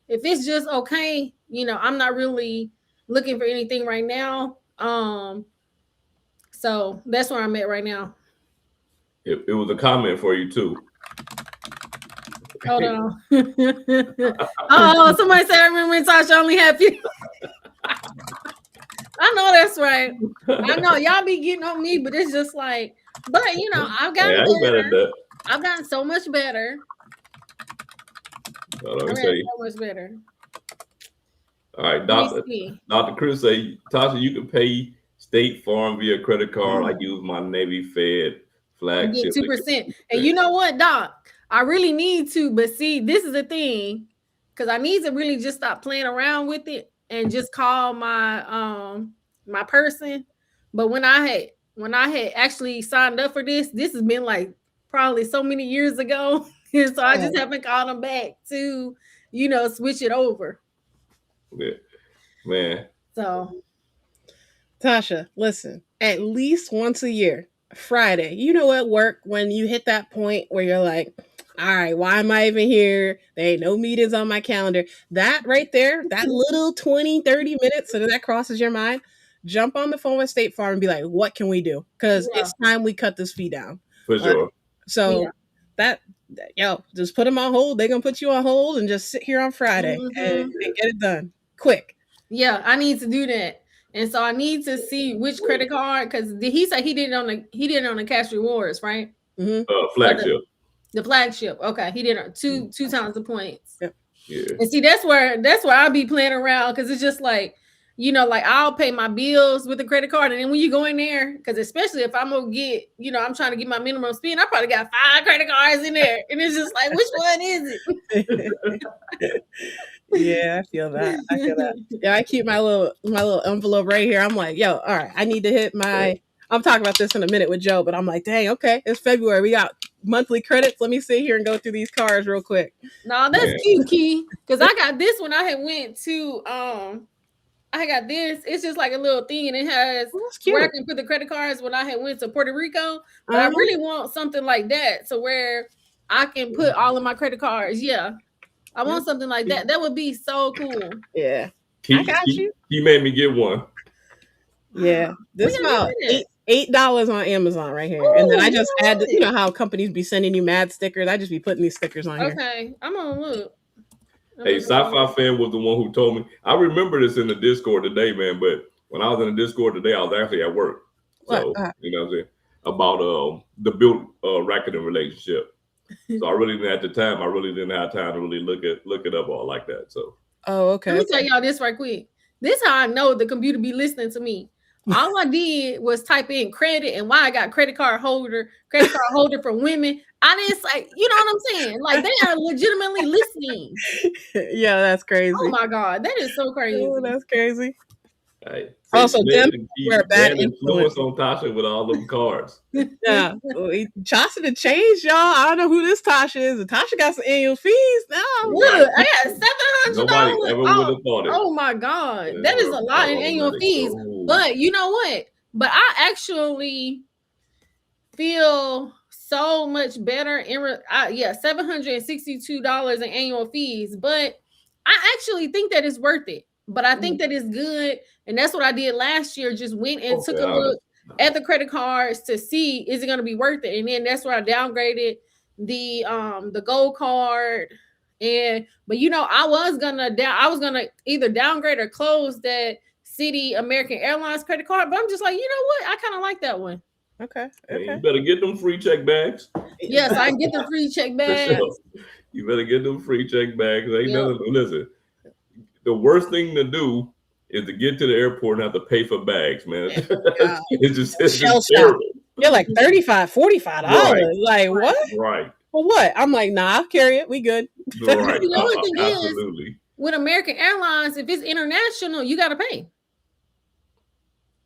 it's just okay, I'm not really looking for anything right now. So that's where I'm at right now. It was a comment for you too. Hold on. Oh, somebody said I remember when Tasha only had few. I know that's right. I know y'all be getting on me, but it's just like, but I've Hey, gotten I ain't mad at better. that. I've gotten so much better. Let I've me gotten say, so much better. all right, Let me Doctor see. Doctor Chris say, Tasha, you can pay State Farm via credit card. I use my Navy Fed And get flagship. 2%. And you know what, Doc? I really need to, but see, this is the thing. Because I need to really just stop playing around with it and just call my person. But when I had actually signed up for this has been like probably so many years ago. And so I just haven't called them back to, switch it over. Yeah, man. So Tasha, listen, at least once a year, Friday, at work when you hit that point where you're like, all right, why am I even here? There ain't no meetings on my calendar. That right there, that little 20, 30 minutes, so that crosses your mind, jump on the phone with State Farm and be like, what can we do? Because yeah, it's time we cut this fee down. For sure. So yeah. just put them on hold. They're going to put you on hold and just sit here on Friday and get it done quick. Yeah, I need to do that. And so I need to see which credit card, because he said he did it on the cash rewards, right? Mm-hmm. Flagship. The flagship. Okay, he did it two times the points. Yep. Yeah. And see, that's where I'll be playing around, because it's just like, like I'll pay my bills with the credit card, and then when you go in there, because especially if I'm gonna get, I'm trying to get my minimum spend, I probably got 5 credit cards in there, and it's just like, which one is it? Yeah, I feel that. Yeah, I keep my little envelope right here. I'm like, yo, all right, I need to hit my. I'm talking about this in a minute with Joe, but I'm like, dang, okay, it's February. We got monthly credits. Let me sit here and go through these cards real quick. No, that's cute, Key. Because I got this when I had went to I got this. It's just like a little thing, and it has where I can put the credit cards when I had went to Puerto Rico. But I really want something like that, so where I can put all of my credit cards. Yeah, I want something like that. That would be so cool. Yeah, I got you. He made me get one. Yeah, this about $8 on Amazon right here, and then I just add. How companies be sending you mad stickers. I just be putting these stickers on here. Okay, I'm gonna look. Hey, Sci-Fi Fan was the one who told me. I remember this in the Discord today, man. But when I was in the Discord today, I was actually at work. So you know what I'm saying about the Bilt Rakuten relationship. So I really didn't at the time. I really didn't have time to really look it up all like that. So Oh, Let okay, me tell okay. y'all this right quick. This how I know the computer be listening to me. All I did was type in credit and why I got credit card holder for women. I didn't say, you know what I'm saying? Like they are legitimately listening. Yeah, that's Oh crazy. my God, that is so Oh, crazy. that's crazy. hey, say Also, Sledge them and were a keep bad bad influence. influence on Tasha with all them cards. Yeah, Tasha to change, y'all. I don't know who this Tasha is. Tasha got some annual fees now. Right. Look, I got Nobody $700. ever would Oh, have thought it. oh my God, that is Yeah, a I lot in don't annual let it fees. go. But you know what? But I actually feel so much better yeah, $762 in annual fees, but I actually think that it's worth it. But I think that it's good, and that's what I did last year. Just went and took Okay, a I look understand. at the credit cards to see is it going to be worth it, and then that's where I downgraded the gold card. And but I was gonna either downgrade or close that City American Airlines credit card, but I'm just like, you know what, I kind of like that one. Okay, Man, you okay. better get them free check bags. Yes, I can get the free check For sure. bags. You better get them free check bags. Ain't Yep. nothing. Listen, the worst thing to do is to get to the airport and have to pay for bags, man. God, It's just shell shock. terrible. You're like 35, Right, $45. Like what? Right. right, For what? I'm like, nah, I'll carry it. We good. But right. see, the only thing is, Absolutely. with American Airlines, if it's international, you got to pay.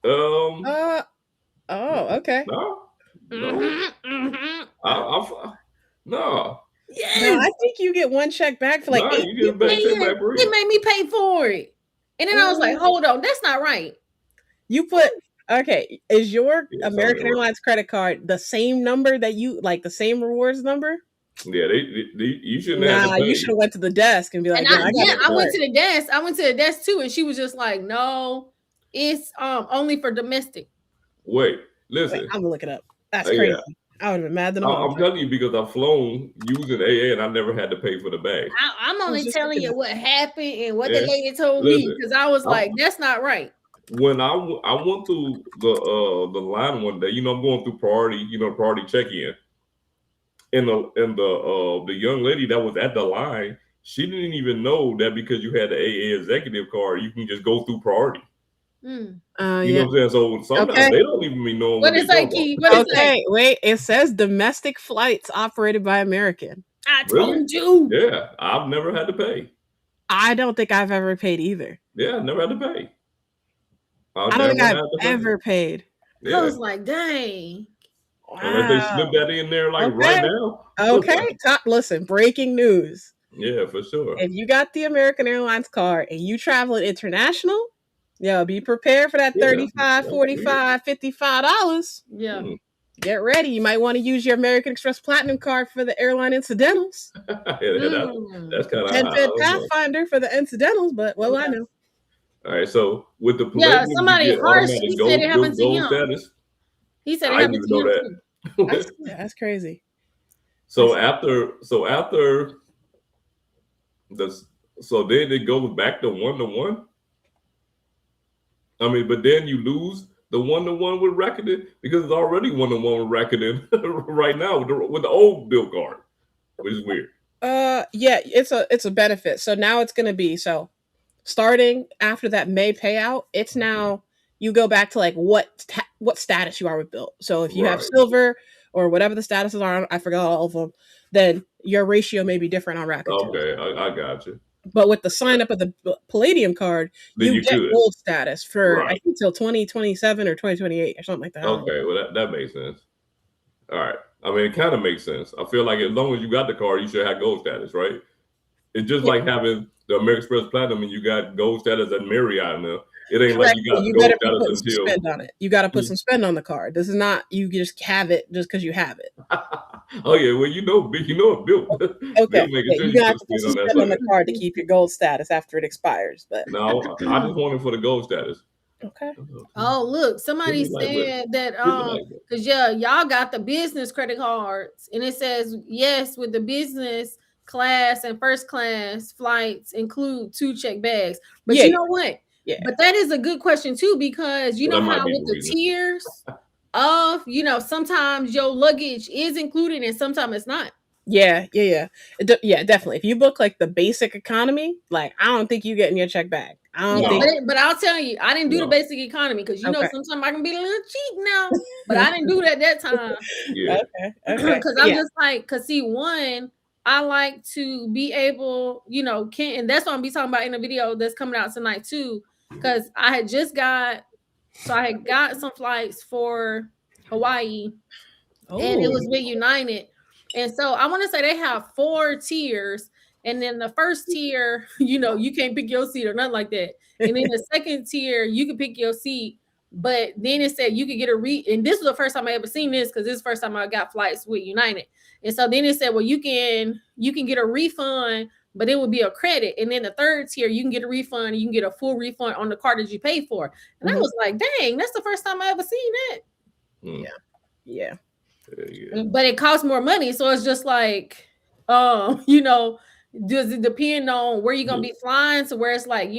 Um, uh oh, okay. no, no. Mm-hmm, mm-hmm. No, No, I Yes. think you get one check back for like no. eight You get a people. back check And back they free. made me pay for it. And then I was like, Ooh. hold on, that's not right. You put okay. Is your Yeah, something American right. Airlines credit card the same number that you like the same rewards number? Yeah, you shouldn't have had to Nah, you should pay. have went to the desk and be And like, I yo, I got yeah, a I went card. to the desk. I went to the desk too, and she was just like, no, it's only for domestic. Wait, Wait, listen. I'm gonna look it up. That's Yeah, crazy. I would have been mad than a I'm motherfucker. telling you because I've flown using AA and I never had to pay for the bag. I'm I was only just telling looking you at what happened and what the Yeah, lady told me listen. because I was I'm, like, that's not right. when I went to the line one day, I'm going through priority, priority check in, and the young lady that was at the line, she didn't even know that because you had the AA executive card, you can just go through priority. Mm. You know yeah. what I'm saying? So sometimes Okay. they don't even be knowing what What they is that, talking Key? What about. is that? Okay. Wait. It says domestic flights operated by American. I Really? told you. Yeah, I've never had to pay. I don't think I've ever paid either. Yeah, never had to pay. I I don't think never I've had to pay. ever paid. I Yeah, was like, dang. unless they slip Wow. that in there like right Okay. now. Okay. Listen, breaking news. Yeah, for sure. If you got the American Airlines card and you traveling international, yo, be prepared for that Yeah, 35, that's weird. 45, $55. Yeah. Hmm. Get ready. You might want to use your American Express Platinum card for the airline incidentals. Yeah, that's Mm. kind of high. I Ten don't know. Pathfinder for the incidentals, but what do I Yeah. know? All right, so with the Yeah. Palladium, you Somebody get harsh. He automatic said it happened to gold him. status. He said it I didn't happened even to know him too. that. That's crazy. so after the so then it goes back to 1-to-1. I mean, but then you lose the 1-to-1 with Rakuten because it's already 1-to-1 with Rakuten right now with the old bill card, which is weird. Yeah, it's a benefit. So now it's gonna be so starting after that May payout, it's now you go back to like what status you are with Bilt. So if you have Right. silver or whatever the statuses are, I forgot all of them, then your ratio may be different on Rakuten. Okay, I got you. But with the sign up of the Palladium card, Then you you get could. gold status for I Right. think till 2027 or 2028 or something like that. I don't know. Okay, well that makes sense. All right. I mean, it kind of makes sense. I feel like as long as you got the card, you should have gold status, right? It's just Yeah, like having the American Express Platinum and you got gold status at Marriott now. It ain't like correct. you But got you gold better be status putting some until. spend on it. You got to put some spend on the card. This is not you just have it just because you have it. Oh yeah, well it built Okay, built making okay, sure you're you gonna have put to put spin some on that spend on the sucker. card to keep your gold status after it expires. But No, I just want it for the gold status. okay, Oh, look, Give somebody me like what? said that Give me like that. because yeah, y'all got the business credit cards, and it says yes, with the business class and first class flights include 2 check bags. But yeah, you yeah, know what? yeah. But that is a good question too, because you Well, know that how might be with the the reason. tiers of, sometimes your luggage is included and sometimes it's not. Yeah, yeah, definitely. If you book like the basic economy, like I don't think you getting your check back. I don't Yeah, think. No, but I'll tell you, I didn't do the no, basic economy because Okay. sometimes I can be a little cheap now, but I didn't do that time. yeah, Okay. Because I'm Yeah. just like, because see, one, I like to be able, can, and that's what I'm be talking about in the video that's coming out tonight too. Because I had got some flights for Hawaii, and it Oh. was with United. And so I want to say they have 4 tiers. And then the first tier, you can't pick your seat or nothing like that. And then the second tier, you can pick your seat. But then it said you could get and this was the first time I ever seen this because this is the first time I got flights with United. And so then it said, well, you can get a refund, but it would be a credit. And then the third tier, you can get a refund, you can get a full refund on the card that you paid for. And I was like, dang, that's the first time I ever seen that. mm, Yeah. Yeah. yeah, But it costs more money, so it's just like, does it depend on where you're gonna yeah, be flying? So where it's like,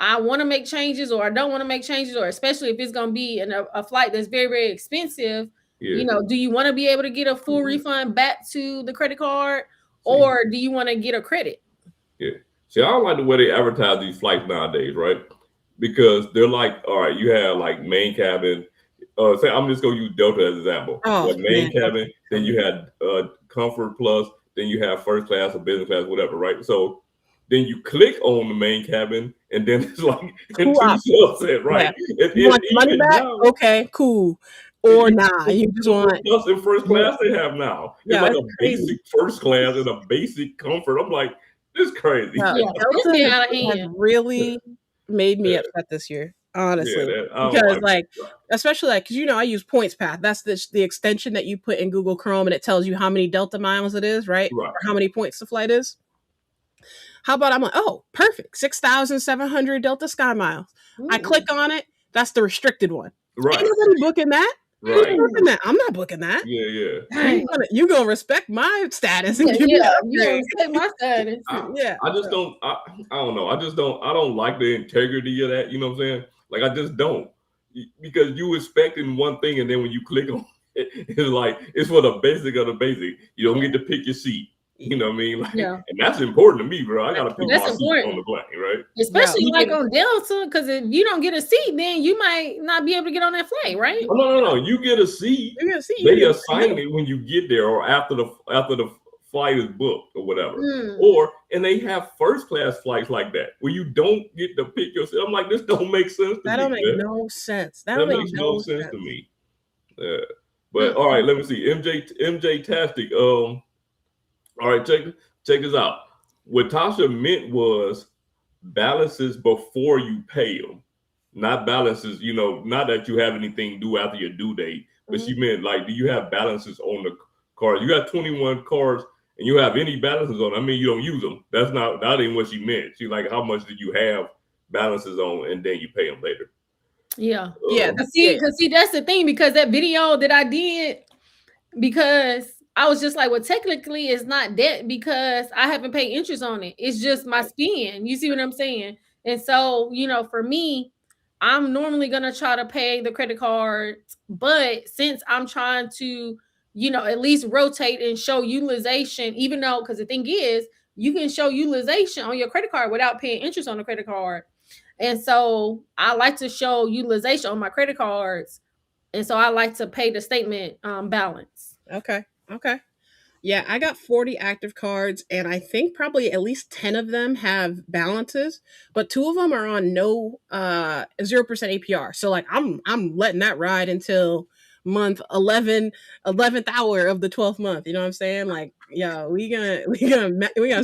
I want to make changes or I don't want to make changes, or especially if it's gonna be in a flight that's very, very expensive, yeah. do you want to be able to get a full refund back to the credit card, See, or do you want to get a credit? yeah. See, I don't like the way they advertise these flights nowadays, right? Because they're like, all right, you have like main cabin. Say I'm just gonna use Delta as an example. Oh You have main man. cabin, then you had comfort plus, then you have first class or business class, whatever, right? So then you click on the main cabin, and then it's like in Two two options. subset, Yeah. right? And, You want your money even back? now, Okay, cool. Or you nah, you just super want plus in first more. class they have now. It's Yeah, like it's a crazy. basic first class and a basic comfort. I'm like, this is crazy. Yeah, Yeah, it's Delta been out of has hand. really made me Yeah, upset this year, yeah, honestly. that, I don't Because like like, it. especially like, because I use Points Path. That's the extension that you put in Google Chrome, and it tells you how many Delta miles it is, right? Right. Or how many points the flight is. How about I'm like, oh, perfect, 6,700 Delta Sky Miles. I Ooh. click on it. That's the restricted one. Ain't Right. nobody booking that. Who's Right. booking that? I'm not booking that. Yeah, yeah. Dang. You gonna respect my status and Yeah, give me yeah, an you don't upgrade. respect my status. Yeah. I just don't. I don't know. I don't like the integrity of that. You know what I'm saying? Like I just don't because you expecting one thing and then when you click on it, it's like it's for the basic of the basic. You don't get to pick your seat. You know what I mean? Like, Yeah, and that's important to me, bro. I gotta pick that's my seat on important. the plane, right? Yeah. Especially like Even on Delta, because if you don't get a seat, then you might not be able to get on that flight, right? oh, no. You get a seat. You're gonna see you They get assign it when you get there or after the flight is booked or whatever. Mm. Or and they have first class flights like that where you don't get to pick your seat. I'm like, this don't make sense to that me, don't make man. no sense. That That don't make makes no no sense to sense. me. Yeah. But Mm. all right, let me see. MJ Tastic. All right, check this out. What Tasha meant was balances before you pay them, not balances. Not that you have anything due after your due date, but she meant like, do you have balances on the card? You got 21 cards, and you have any balances on? I mean, you don't use them. That ain't what she meant. She like, how much did you have balances on, and then you pay them later. Yeah. Yeah, Uh, Cause see, that's the thing, because that video that I did, because I was just like, well, technically it's not debt because I haven't paid interest on it. It's just my spend. You see what I'm saying? And so, for me, I'm normally gonna try to pay the credit cards, but since I'm trying to, at least rotate and show utilization, even though, because the thing is, you can show utilization on your credit card without paying interest on the credit card. And so I like to show utilization on my credit cards. And so I like to pay the statement balance. okay. Okay. Yeah, I got 40 active cards, and I think probably at least 10 of them have balances, but two of them are on no 0% APR. So like I'm letting that ride until month 11th hour of the 12th month. You know what I'm saying? Like, yeah, we gonna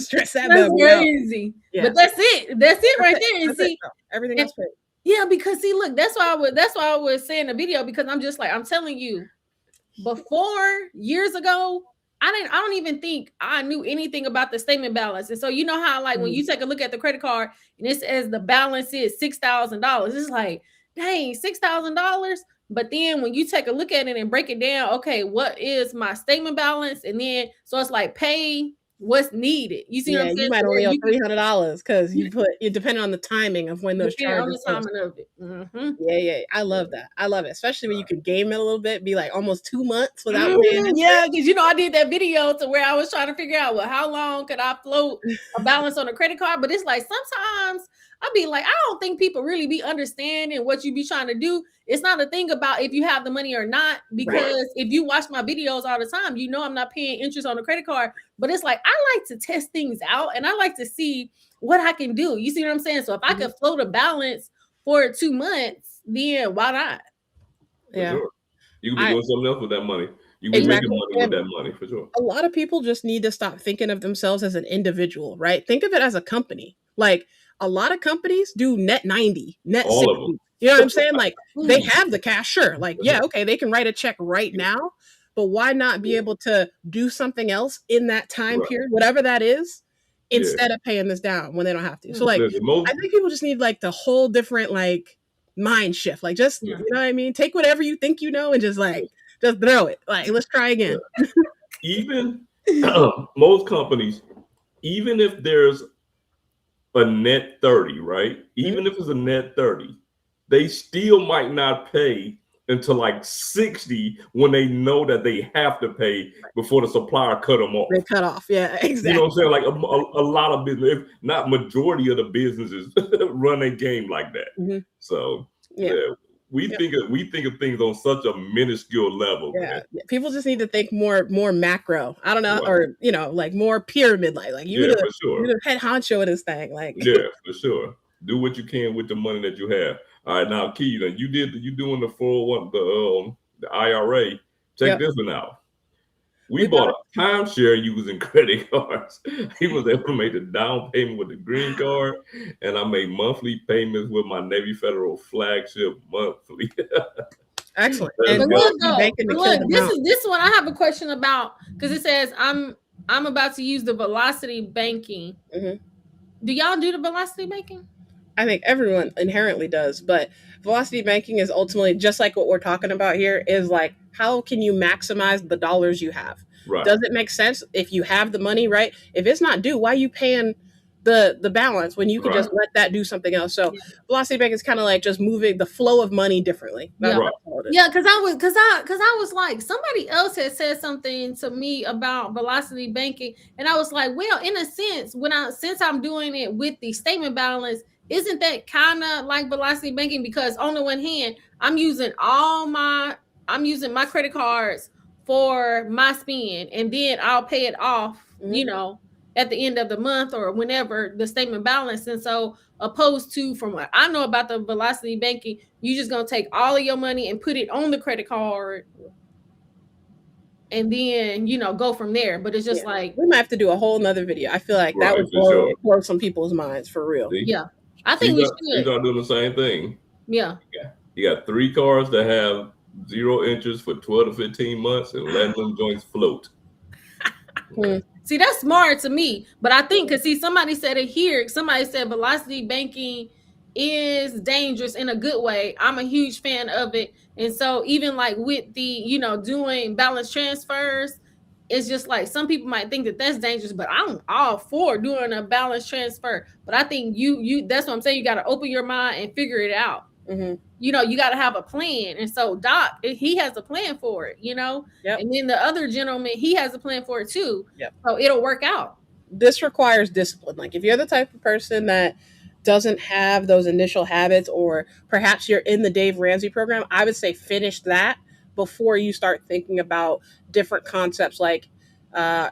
stress that That's baby out. crazy. Yeah. But that's it. That's it right there. And That's it. see, Though. Everything and else paid. yeah, because see, look, that's why I was saying the video, because I'm just like, I'm telling you, before years ago, I don't even think I knew anything about the statement balance. And so you know how like when you take a look at the credit card and it says the balance is $6,000, it's like, dang, $6,000. But then when you take a look at it and break it down, okay, what is my statement balance? And then so it's like pay what's needed. You see what Yeah, I'm you saying? might So only that owe you can $300 because you depending on the timing of when those depend on charges the post. timing of it. Mm-hmm. Yeah, yeah, I love that. I love it, especially when you can game it a little bit, be like almost 2 months without paying interest. Yeah, because you know I did that video to where I was trying to figure out, well, how long could I float a balance on a credit card? But it's like sometimes I be like, I don't think people really be understanding what you be trying to do. It's not a thing about if you have the money or not, because if you watch my videos all the time, you know I'm not paying interest on a credit card. But it's like I like to test things out and I like to see what I can do. You see what I'm saying? So if I could float a balance for 2 months, then why not? For Yeah, sure. You could be doing something else with that money. You could be making exactly. money with And that money for sure. a lot of people just need to stop thinking of themselves as an individual, right? Think of it as a company. Like a lot of companies do net 90, net All of them. 60. You know what I'm saying? Like they have the cash, sure. Like, yeah, Mhm. okay, they can write a check right now, but why not be able to do something else in that time Right. period, whatever that is, Yeah. instead of paying this down when they don't have to? So like Listen, I think people just need like the whole different like mind shift. Like just you know what I mean? Take whatever you think you know and just like just throw it. Like let's try again. Even most companies, even if there's a net 30, right? Even if it's a net 30, they still might not pay until like 60 when they know that they have to pay before the supplier cut them off. They cut off, yeah, exactly. You know what I'm saying? Like a lot of business, if not majority of the businesses, run a game like that. So yeah, we think of things on such a minuscule level. Yeah, people just need to think more macro. I don't know, or like more pyramid like you for sure. the head honcho of this thing. Like yeah, for sure. Do what you can with the money that you have. All right, now Keith, you doing the 401 the IRA. Check this one out. We bought a timeshare using credit cards. He was able to make the down payment with the green card, and I made monthly payments with my Navy Federal flagship monthly. Excellent. And look, this one I have a question about because it says I'm about to use the velocity banking. Do y'all do the velocity banking? I think everyone inherently does, but velocity banking is ultimately just like what we're talking about here is like how can you maximize the dollars you have? Right. Does it make sense if you have the money, right? If it's not due, why are you paying the balance when you could just let that do something else? So velocity banking is kind of like just moving the flow of money differently. Because I was like, somebody else had said something to me about velocity banking, and I was like, well, in a sense, since I'm doing it with the statement balance, isn't that kind of like velocity banking? Because on the one hand, I'm using my credit cards for my spend, and then I'll pay it off, at the end of the month or whenever the statement balance. And so opposed to from what I know about the velocity banking, you just gonna take all of your money and put it on the credit card and then go from there. But it's just like we might have to do a whole nother video. I feel like that would blow some people's minds for real. See? I think we should. You start doing the same thing. Yeah. You got 3 cards that have 0 interest for 12 to 15 months and letting them joints float. See, that's smart to me. But I think because somebody said it here. Somebody said velocity banking is dangerous in a good way. I'm a huge fan of it. And so even like with the, doing balance transfers, it's just like some people might think that that's dangerous, but I'm all for doing a balance transfer. But I think you that's what I'm saying. You got to open your mind and figure it out. You got to have a plan. And so Doc, he has a plan for it, and then the other gentleman, he has a plan for it too. So it'll work out. This requires discipline. Like if you're the type of person that doesn't have those initial habits, or perhaps you're in the Dave Ramsey program, I would say finish that before you start thinking about different concepts like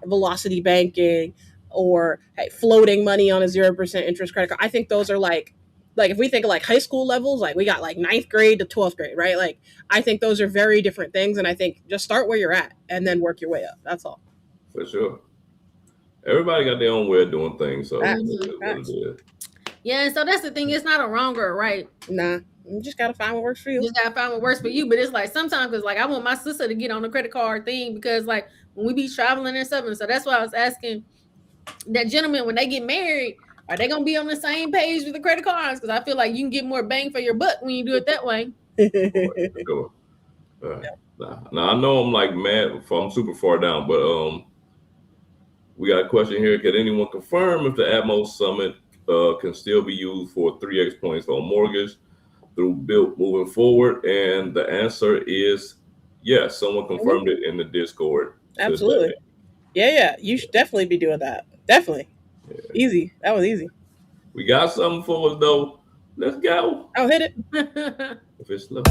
velocity banking or floating money on a 0% interest credit card. I think those are like if we think of like high school levels, like we got like 9th grade to 12th grade, right? Like I think those are very different things. And I think just start where you're at and then work your way up. That's all. For sure. Everybody got their own way of doing things. So yeah, so that's the thing. It's not a wrong or a right. Nah. You just gotta find what works for you. You just gotta find what works for you. But it's like sometimes because like I want my sister to get on the credit card thing because like when we be traveling and stuff. And so that's why I was asking that gentleman when they get married, are they gonna be on the same page with the credit cards? Because I feel like you can get more bang for your buck when you do it that way. Now I know I'm like mad. I'm super far down, but We got a question here. Can anyone confirm if the Atmos Summit can still be used for 3x points on mortgage through Bilt moving forward? And the answer is yes. Someone Mhm. confirmed it in the Discord Absolutely. today. Yeah, yeah. You should definitely be doing that. Definitely. Yeah. Easy. That was easy. We got something for us though. Let's go. I'll hit it. If it's slow.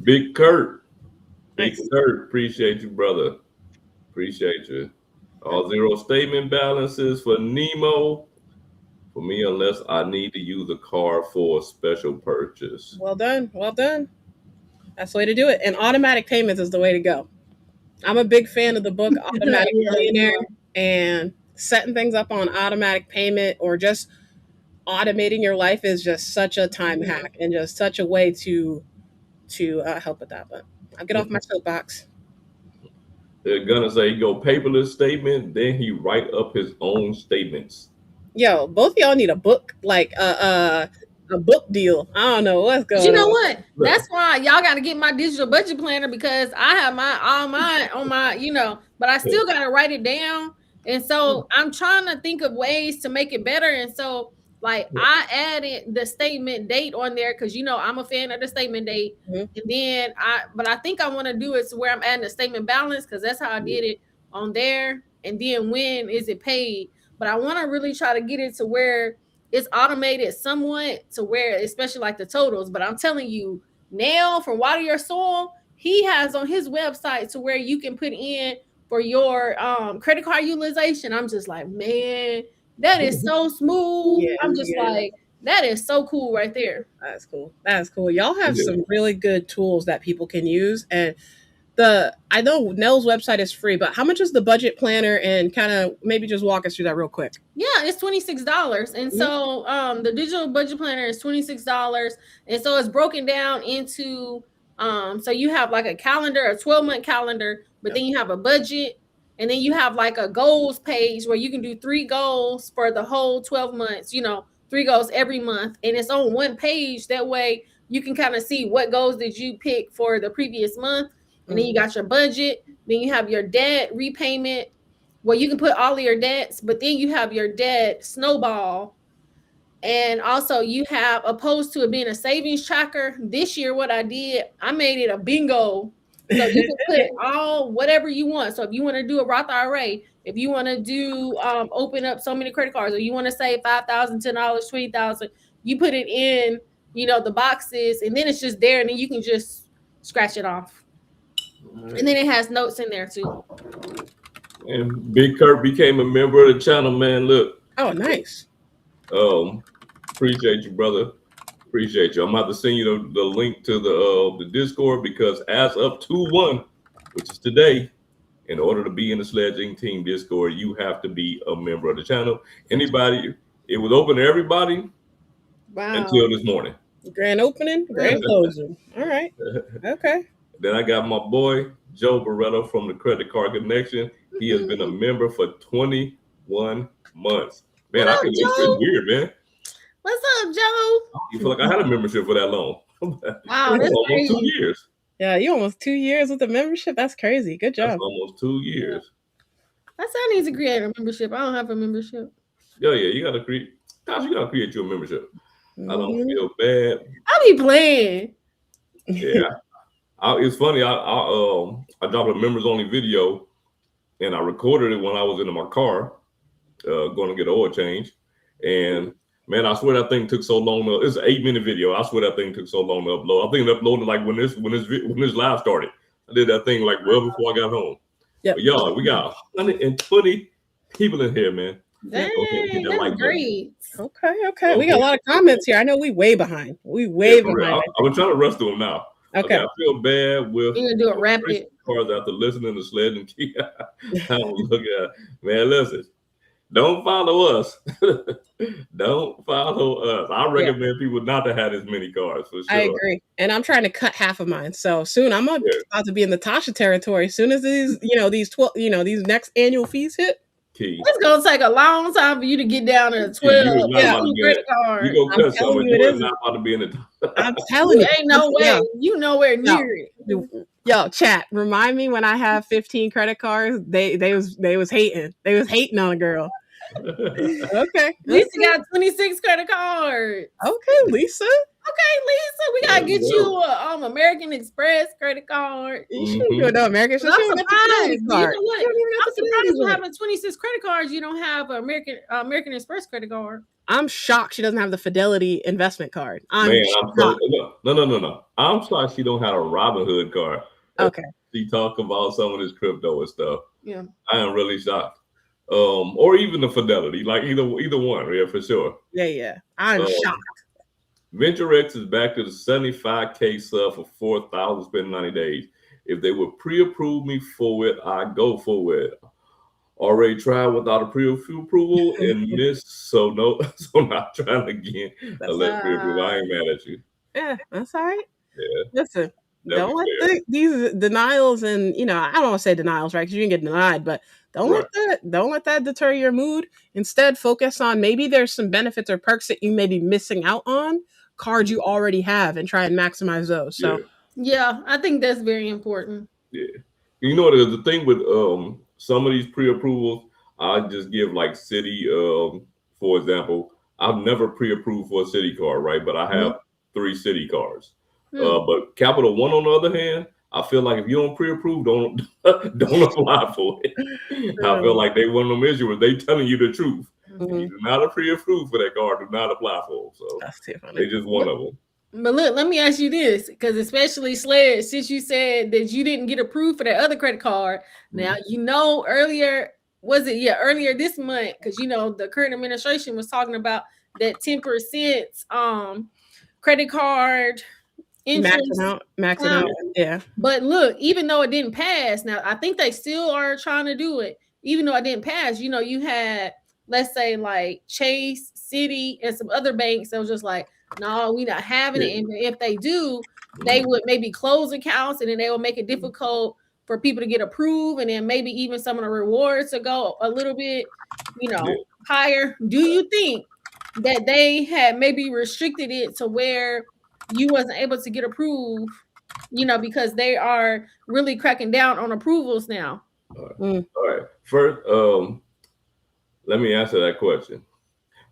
Big Kurt. Big Nice. Kurt. Appreciate you, brother. Appreciate you. All zero statement balances for Nemo. For me, unless I need to use a card for a special purchase. Well done. Well done. That's the way to do it. And automatic payments is the way to go. I'm a big fan of the book Automatic Yeah, Millionaire, yeah. and setting things up on automatic payment or just automating your life is just such a time Mhm. hack and just such a way to help with that. But I'll get off my soapbox. They're gonna say he go paperless statement, then he write up his own statements. Yo, both of y'all need a book, like a book deal. I don't know what's But you going know on. what? Look, That's why y'all got to get my digital budget planner because I have my all mine on my, but I still got to write it down. And so I'm trying to think of ways to make it better. And so, like, I added the statement date on there because I'm a fan of the statement date. Mhm. And then but I think I want to do it to where I'm adding the statement balance because that's how I did it on there. And then when is it paid? But I want to really try to get it to where it's automated somewhat to where, especially like the totals. But I'm telling you, now from Water Your Soul, he has on his website to where you can put in for your credit card utilization. I'm just like, man, that is so smooth. Yeah, I'm just yeah. like, that is so cool right there. That's cool. That's cool. Y'all have yeah. some really good tools that people can use. And the I know Nell's website is free, but how much is the budget planner? And kind of maybe just walk us through that real quick. Yeah, it's $26. And Mhm. so the digital budget planner is $26. And so it's broken down into so you have like a calendar, a 12-month calendar, but then you have a budget, and then you have like a goals page where you can do 3 goals for the whole 12 months, 3 goals every month. And it's on one page. That way you can kind of see what goals did you pick for the previous month. And then you Mhm. got your budget, then you have your debt repayment, well, you can put all of your debts, but then you have your debt snowball. And also you have, opposed to it being a savings tracker, this year what I did, I made it a bingo. So you can put all whatever you want. So if you want to do a Roth IRA, if you want to do open up so many credit cards, or you want to save $5,000, $10, 20,000, you put it in, the boxes, and then it's just there, and then you can just scratch it off. And then it has notes in there too. And Big Kurt became a member of the channel, man. Look, Oh, nice. um, appreciate you, brother. Appreciate you. I'm about to send you the link to the Discord because as of 2/1, which is today, in order to be in the Sledging Team Discord, you have to be a member of the channel. Anybody, it was open to everybody Wow. until this morning. Grand opening, grand closing. All right. Okay. Then I got my boy Joe Barretto from the Credit Card Connection. He has been a member for 21 months. Man, What I up, can. It's Joe? weird, man. What's up, Joe? You feel like I had a membership for that long. Wow, that's Almost crazy. 2 years. Yeah, you almost 2 years with the membership. That's crazy. Good That's job. almost 2 years. I said I need to create a membership. I don't have a membership. Yeah, you gotta create. Gosh, you gotta create your membership. I don't Mhm. feel bad. I be playing. Yeah, it's funny. I dropped a members only video, and I recorded it when I was in my car, going to get an oil change. And man, I swear that thing took so long. It's an 8-minute video. I swear that thing took so long to upload. I think it uploaded like when this live started. I did that thing like well before I got home. Yep. But y'all, we got 120 people in here, man. Yep. Go ahead and hit Dang, that that's like button. great. Okay. We got a lot of comments here. I know we way behind. We way Yeah, for real. behind. I've been trying to rush through them now. Okay. I feel bad with You're gonna do it rapid. cars after listening to Sled and Key. Look at man, listen. Don't follow us. Don't follow us. I recommend people not to have as many cars for sure. I agree. And I'm trying to cut half of mine. So soon I'm about to be in the Tasha territory. As soon as these 12, these next annual fees hit. Key. It's gonna take a long time for you to get down to 12 You is not about to be credit card. You gonna I'm cut telling someone. you, it You are isn't. not about to be in the. I'm telling You you, ain't no way. You nowhere near it. Yo, chat. Remind me when I have 15 credit cards. They was hating. They was hating on a girl. Okay. Lisa got 26 credit cards. Okay, Lisa. Okay, Lisa, we gotta get you a American Express credit card. You should do it though, American. So I'm she don't get the Fidelity surprised. You card. know what? She don't even I'm get the surprised Fidelity with card. having 26 credit cards. You don't have an American Express credit card. I'm shocked she doesn't have the Fidelity investment card. I'm shocked. No. I'm shocked she don't have a Robinhood card. Okay. She talk about some of this crypto and stuff. Yeah. I am really shocked. Or even the Fidelity, like either one, yeah, for sure. Yeah. I'm shocked. VentureX is back to the 75K sub for 4,000 spent 90 days. If they would pre-approve me for it, I go for it. Already tried without a pre-approval and missed, so not trying again. Unless pre-approval. I ain't mad at you. Yeah, that's all right. Yeah. Listen, don't let these denials and I don't want to say denials, right? Because you can get denied, but don't let that deter your mood. Instead, focus on maybe there's some benefits or perks that you may be missing out on, cards you already have, and try and maximize those. So yeah, I think that's very important. Yeah. The thing with some of these pre-approvals, I just give like City, for example. I've never pre-approved for a City card, right? But I have 3 City cards. But Capital One, on the other hand, I feel like if you don't pre-approve, don't apply for it. I feel like they one of them issuers. They telling you the truth. If you do not pre-approve for that card, do not apply for them. So that's too funny. They just one of them. But look, let me ask you this, because especially Sledge, since you said that you didn't get approved for that other credit card. Now earlier this month, because the current administration was talking about that 10% credit card interest maxing out. Yeah. But look, even though it didn't pass, now I think they still are trying to do it. Even though it didn't pass, you had, let's say, like Chase, City, and some other banks that was just like, no, we not having it. And if they do, they would maybe close accounts, and then they will make it difficult for people to get approved, and then maybe even some of the rewards to go a little bit, higher. Do you think that they had maybe restricted it to where you wasn't able to get approved, because they are really cracking down on approvals now? All right. First, let me answer that question.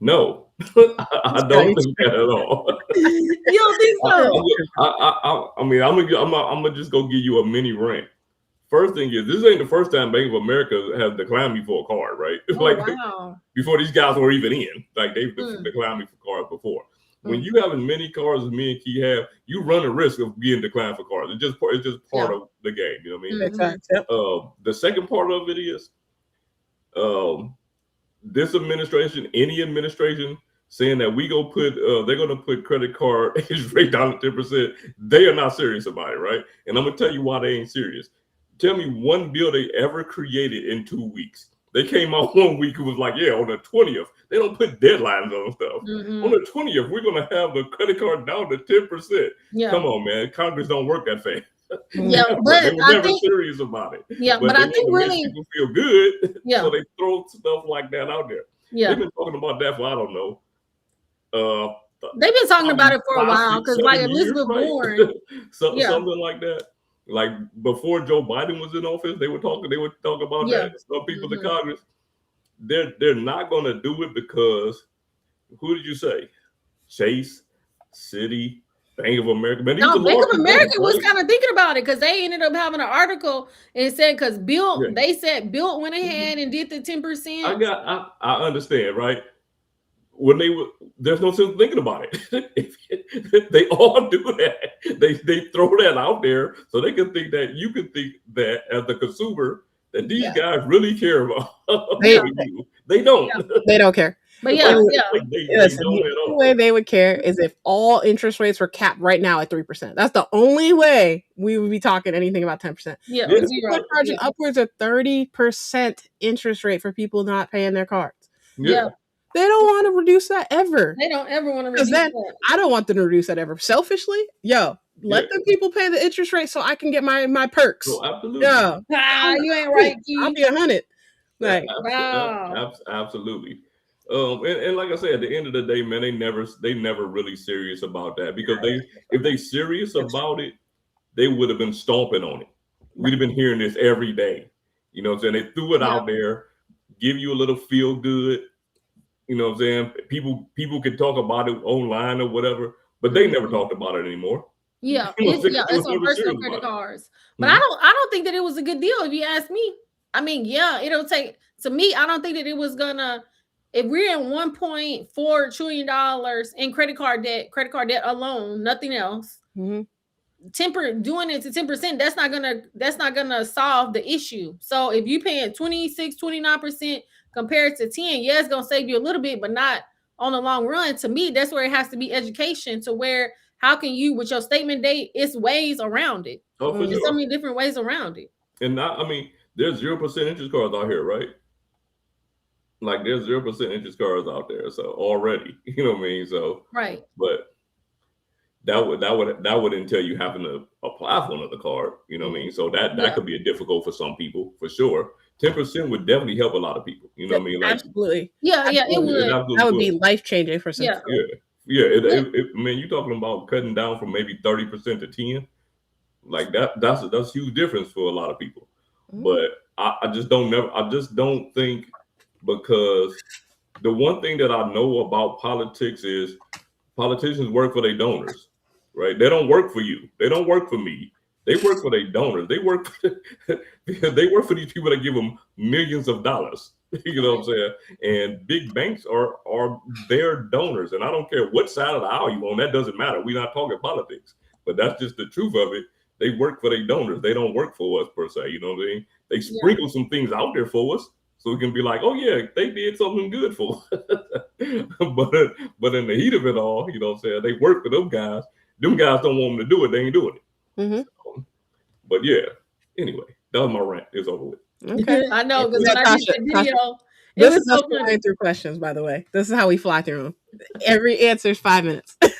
No, I don't think that at all. You don't think so? I'm gonna just go give you a mini rant. First thing is, this ain't the first time Bank of America has declined me for a card, right? Wow. Before these guys were even in, like they've declined me for cards before. When you have as many cards as me and Key have, you run the risk of being declined for cards. It's just part of the game. You know what I mean? Exactly. The second part of it is, this administration, any administration, saying that they're gonna put credit card interest rate down to 10%. They are not serious about it, right? And I'm gonna tell you why they ain't serious. Tell me one bill they ever created in 2 weeks. They came out 1 week. It was like, on the 20th. They don't put deadlines on stuff. On the 20th, we're gonna have the credit card down to 10%. Come on, man. Congress don't work that fast. Yeah, but they were never serious about it. Yeah, but I think really people feel good. So they throw stuff like that out there. They've been talking about that for, I don't know. They've been talking about it for a while, because like Elizabeth Warren, something like that. Like before Joe Biden was in office, they would talk about that. Some people in Congress, they're not going to do it because, who did you say? Chase, City, Bank of America. Man, no, Bank of America was kind of thinking about it, because they ended up having an article and said, because Bilt, they said Bilt went ahead and did the 10%. I understand, right? When there's no sense thinking about it. They all do that. They throw that out there so they can think that you can think that as the consumer that these guys really care about you. They don't. They don't care. But they don't the only way they would care is if all interest rates were capped right now at 3%. That's the only way we would be talking anything about 10%. They're charging upwards of 30% interest rate for people not paying their cards. They don't want to reduce that ever. They don't ever want to reduce that. I don't want them to reduce that ever. Selfishly, let them people pay the interest rate so I can get my perks. Oh, absolutely. You ain't right, Keith. I'll be 100. Right. Wow. Absolutely. And like I said, at the end of the day, man, they never really serious about that because if they serious about it, they would have been stomping on it. We'd have been hearing this every day. You know what I'm saying? They threw it Yeah. out there, give you a little feel good. You know what I'm saying? People can talk about it online or whatever, but they never talked about it anymore. Yeah, You know what I'm saying? They it's was on never personal serious credit about it. cards. But I don't think that it was a good deal if you ask me. I mean, yeah, it'll take to me, I don't think that it was gonna if we're in $1.4 trillion in credit card debt alone, nothing else. Mm-hmm. Doing it to 10%, that's not gonna solve the issue. So if you paying 26, 29% compared to 10, yeah, it's gonna save you a little bit, but not on the long run. To me, that's where it has to be education to where how can you with your statement date, it's ways around it. Oh, for There's so sure. many different ways around it. And not, I mean, there's 0% interest cards out here, right? Like there's 0% interest cards out there, so already, you know what I mean. So, Right. but that would entail you having to apply for another card, you know what I mean. So that Yeah. could be difficult for some people, for sure. 10% would definitely help a lot of people, you know what I mean. Like, Absolutely. Yeah, yeah, it Absolutely. it would. That would absolutely be would. life changing for some Yeah. people. Yeah. Yeah. I mean, you're talking about cutting down from maybe 30% to 10, like that's a huge difference for a lot of people. Mhm. But I just don't think, because the one thing that I know about politics is politicians work for their donors, right? They don't work for you. They don't work for me. They work for their donors. They work they work for these people that give them millions of dollars. You know what I'm saying? And big banks are their donors. And I don't care what side of the aisle you on. That doesn't matter. We're not talking politics, but that's just the truth of it. They work for their donors. They don't work for us per se. You know what I mean? They Yeah. sprinkle some things out there for us so we can be like, oh yeah, they did something good for us. but in the heat of it all, you know what I'm saying? They work for them guys. Them guys don't want them to do it. They ain't doing it. Mm-hmm. So, but yeah. Anyway, that was my rant. It's over with. Okay. I know, because Yeah, when I did the video, it this was is us so funny. flying through questions, by the way. This is how we fly through them. Every answer is 5 minutes. All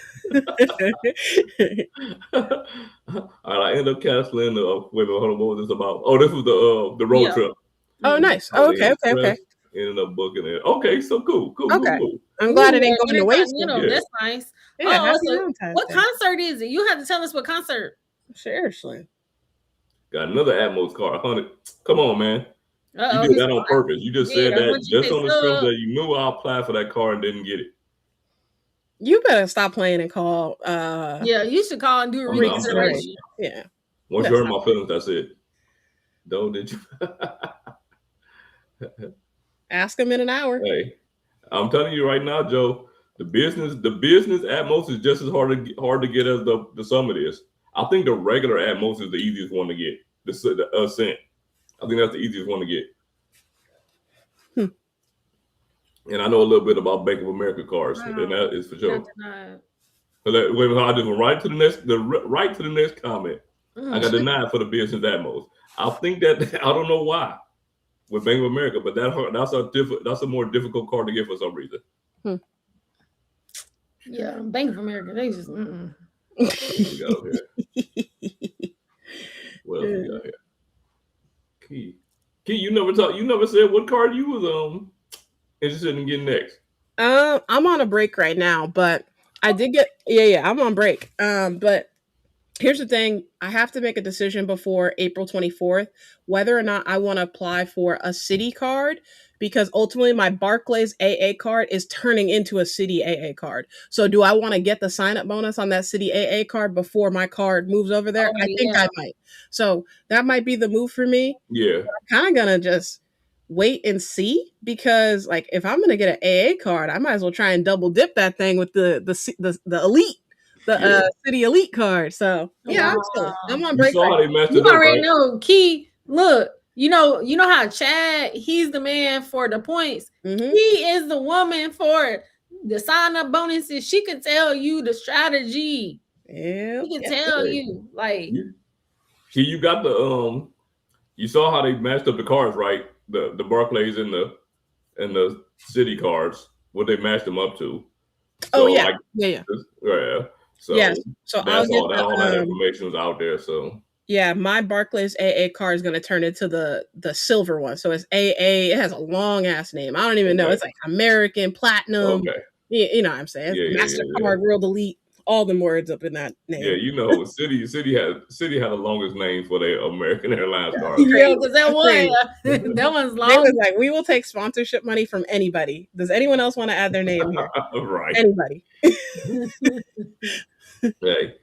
right, I end up canceling the wait a minute, hold on, what was this about? Oh, this was the road Yeah. trip. Oh, nice. Oh, Oh, they okay. express ended up booking it. Okay, so cool. Okay. I'm glad it ain't going to waste. Intercontinental, that's nice. Yeah, Oh, happy so Valentine's what Day. concert is it? You have to tell us what concert. Seriously. Got another Atmos car, 100. Come on, man. Uh-oh, You did that on purpose. You just said that once you just say on the strength sub. that you knew I applied for that car and didn't get it. You better stop playing and call. Yeah, you should call and do a I'm done. reconsideration. Yeah. Once you hurt my feelings, that's it. Though, did you? Ask him in an hour. Hey, I'm telling you right now, Joe. The business Atmos is just as hard to get as the Summit is. I think the regular Atmos is the easiest one to get. The Ascent. I think that's the easiest one to get. And I know a little bit about Bank of America cars, and that is for sure. Wait, I just went right to the next comment. I got denied for the business Atmos. I think that I don't know why with Bank of America, but that's a more difficult car to get for some reason. Yeah, Bank of America, they just. What else we got over here? What else we got here? Key, you never said what card you was interested in getting next. I'm on a break right now, but I did get I'm on break. But here's the thing, I have to make a decision before April 24th whether or not I want to apply for a city card, because ultimately my Barclays AA card is turning into a city AA card. So do I want to get the sign up bonus on that city AA card before my card moves over there? I think I might. So that might be the move for me. Yeah. I'm kind of going to just wait and see, because like if I'm going to get an AA card, I might as well try and double dip that thing with the elite. City elite card. So yeah, I'm on break. You saw how they messed it You up, already right? know. Key, look, you know how Chad, he's the man for the points. Mm-hmm. He is the woman for the sign up bonuses. She can tell you the strategy. Yeah, she can tell you like. You got the You saw how they matched up the cards, right? The Barclays and the city cards, what they matched them up to. So, yeah. So yes. So that's all that information was out there. So Yeah, my Barclays AA card is going to turn into the silver one. So it's AA. It has a long ass name. I don't even know. Okay. It's like American Platinum. Okay. You know what I'm saying? Yeah. Mastercard, World Elite, all them words up in that Yeah, name. City had the longest name for their American Airlines card. Yeah, because that Crazy. one, that one's They was long. like, we will take sponsorship money from anybody. Does anyone else want to add their name here? Right. Anybody? Hey,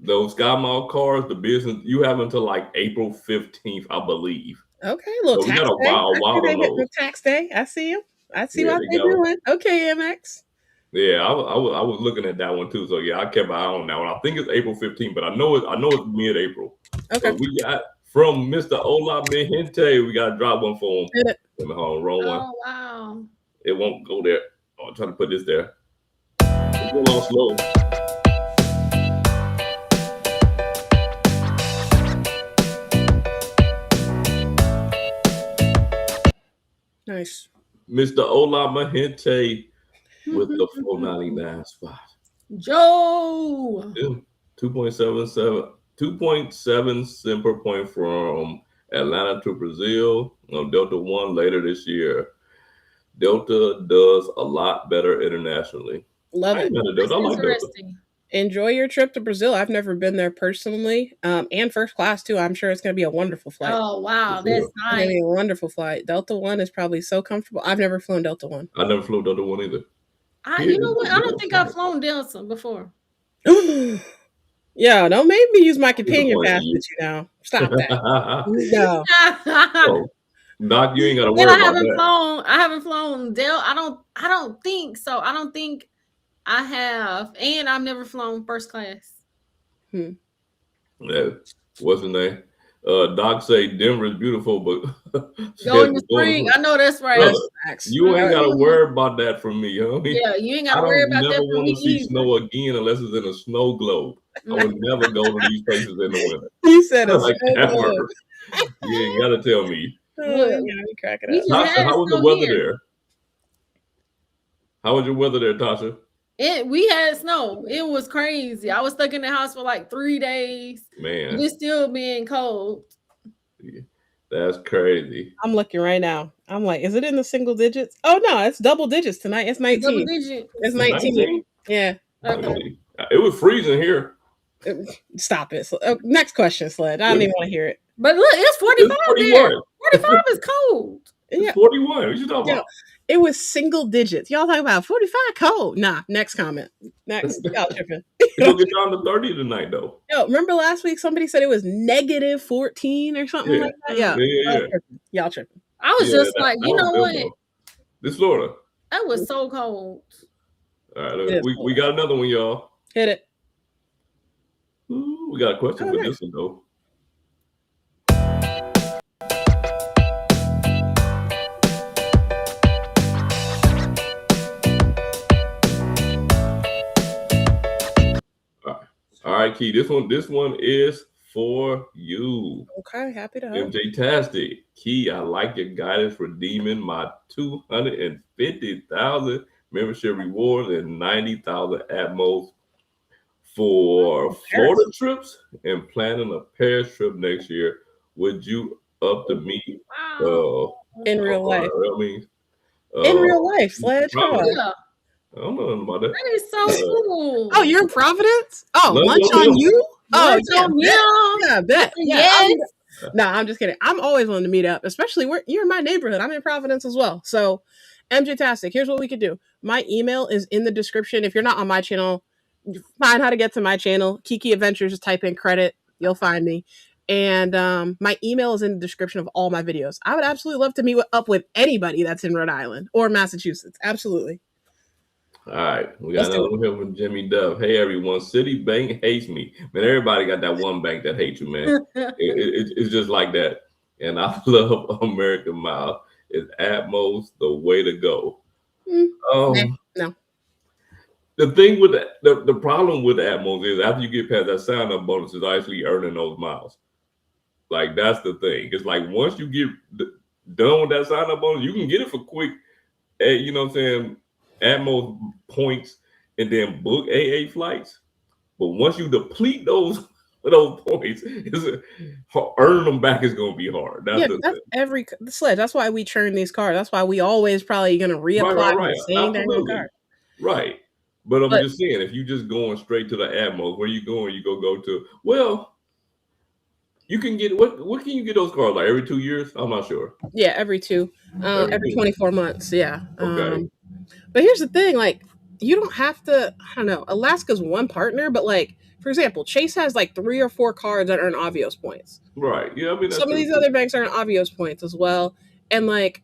those Sky Mall cards, the business you have until like April 15th, I believe. Okay, a little So we tax got a day. while I see they on hitting the those. tax day. I see you. I see Yeah, what they they got. doing. Okay, MX. Yeah, I was looking at that one too. So yeah, I kept my eye on that one. I think it's April 15th, but I know it's mid-April. Okay. So we got from Mr. Ola Mehente, we got to drop one for him. Hit it. Wrong one. Oh wow. It won't go there. Oh, I'm trying to put this there. It's going on slow. Nice. Mr. Ola Mahente with the 499 spot. Joe. 2.7 cent per point from Atlanta to Brazil on Delta One later this year. Delta does a lot better internationally. Love I it. ain't mad at That's Delta. I like Delta. interesting. Enjoy your trip to Brazil. I've never been there personally, and first class too. I'm sure it's going to be a wonderful flight. Oh wow, For that's sure. It's going to nice. be a wonderful flight. Delta One is probably so comfortable. I've never flown Delta One. I never flew Delta One either. You know what? I don't think I've flown Delta before. Yeah, don't make me use my companion disappointed pass in you. with you now. Stop that. No. Oh, Doc, you ain't got to And worry about that. I haven't flown Del. I don't think so. I don't think I have. And I've never flown first class. Yeah. What's the name? Doc say Denver is beautiful, but Go in says the going spring. to- I know that's right. brother, Facts. you ain't got to Mhm. worry about that from me, homie. Yeah, you ain't I gotta worry don't about never that for want me to see either. snow again unless it's in a snow globe. I would never go to these places in the winter. You said a Like snow ever. globe. You ain't got to tell me. Oh, Look, you got me cracking we up. just Tasha, had how was the snow weather here. there? How was your weather there, Tasha? We had snow. It was crazy. I was stuck in the house for like 3 days. Man, It's still being cold. that's crazy. I'm looking right now. I'm like, is it in the single digits? Oh no, it's double digits tonight. It's 19. Double digits. It's 19. 19? Yeah. Okay. It was freezing here. Stop it. Next question, Sled. I don't even want to hear it. But look, it's 45 It's there. 41. 45 is cold. It's Yeah. 41. What you talking Yeah. about? It was single digits. Y'all talking about 45 cold. Nah, next comment. Next. Y'all tripping. It's gonna get down to 30 tonight, though. Yo, remember last week somebody said it was negative 14 or something Yeah. like that? Yeah. Yeah. Y'all tripping. I was just like, you know what? This Florida. That was so cold. All right, look, we got another one, y'all. Hit it. Ooh, we got a question for this one, though. All right, Key. This one is for you. Okay, happy to help. MJ Tastic. Key, I like your guidance for redeeming my 250,000 membership rewards and 90,000 Atmos for Florida trips and planning a Paris trip next year. Would you up to me? In real life. I mean, in real life, Sledge. Come on. Yeah. I don't know nothing about that. That is so cool. Oh, you're in Providence? Oh, lunch on on you? Lunch Oh, on yeah. you? Yeah, bet. Yeah, Yes. No, I'm just kidding. I'm always willing to meet up, especially you're in my neighborhood. I'm in Providence as well. So, MJ Tastic, here's what we could do. My email is in the description. If you're not on my channel, find how to get to my channel. Kiki Adventures, just type in credit. You'll find me. And my email is in the description of all my videos. I would absolutely love to meet up with anybody that's in Rhode Island or Massachusetts. Absolutely. All right, we got another one here from Jimmy Dove. Hey everyone, Citibank hates me. Man, everybody got that one bank that hates you, man. It's just like that. And I love American Miles. Is Atmos the way to go? No. The thing with the problem with Atmos is after you get past that sign up bonus is actually earning those miles. Like that's the thing. It's like once you get done with that sign up bonus, you can get it for quick. You know what I'm saying? Atmos points and then book AA flights. But once you deplete those points, earning them back is going to be hard. That's Yeah, the but that's thing. the Sledge. That's why we churn these cards. That's why we always probably gonna Right, reapply right, for right. the same dang old Absolutely. card. Right. But I'm But just saying, if you just going straight to the Atmos, where you going? You go to, well, you can get what can you get those cards like every 2 years? I'm not sure. yeah, Every every two. 24 months. Yeah. Okay. But here's the thing, like, you don't have to. I don't know. Alaska's one partner, but like, for example, Chase has like 3 or 4 cards that earn Avios points. Right. Yeah, I mean that's Some of true these too. other banks earn Avios points as well, and like,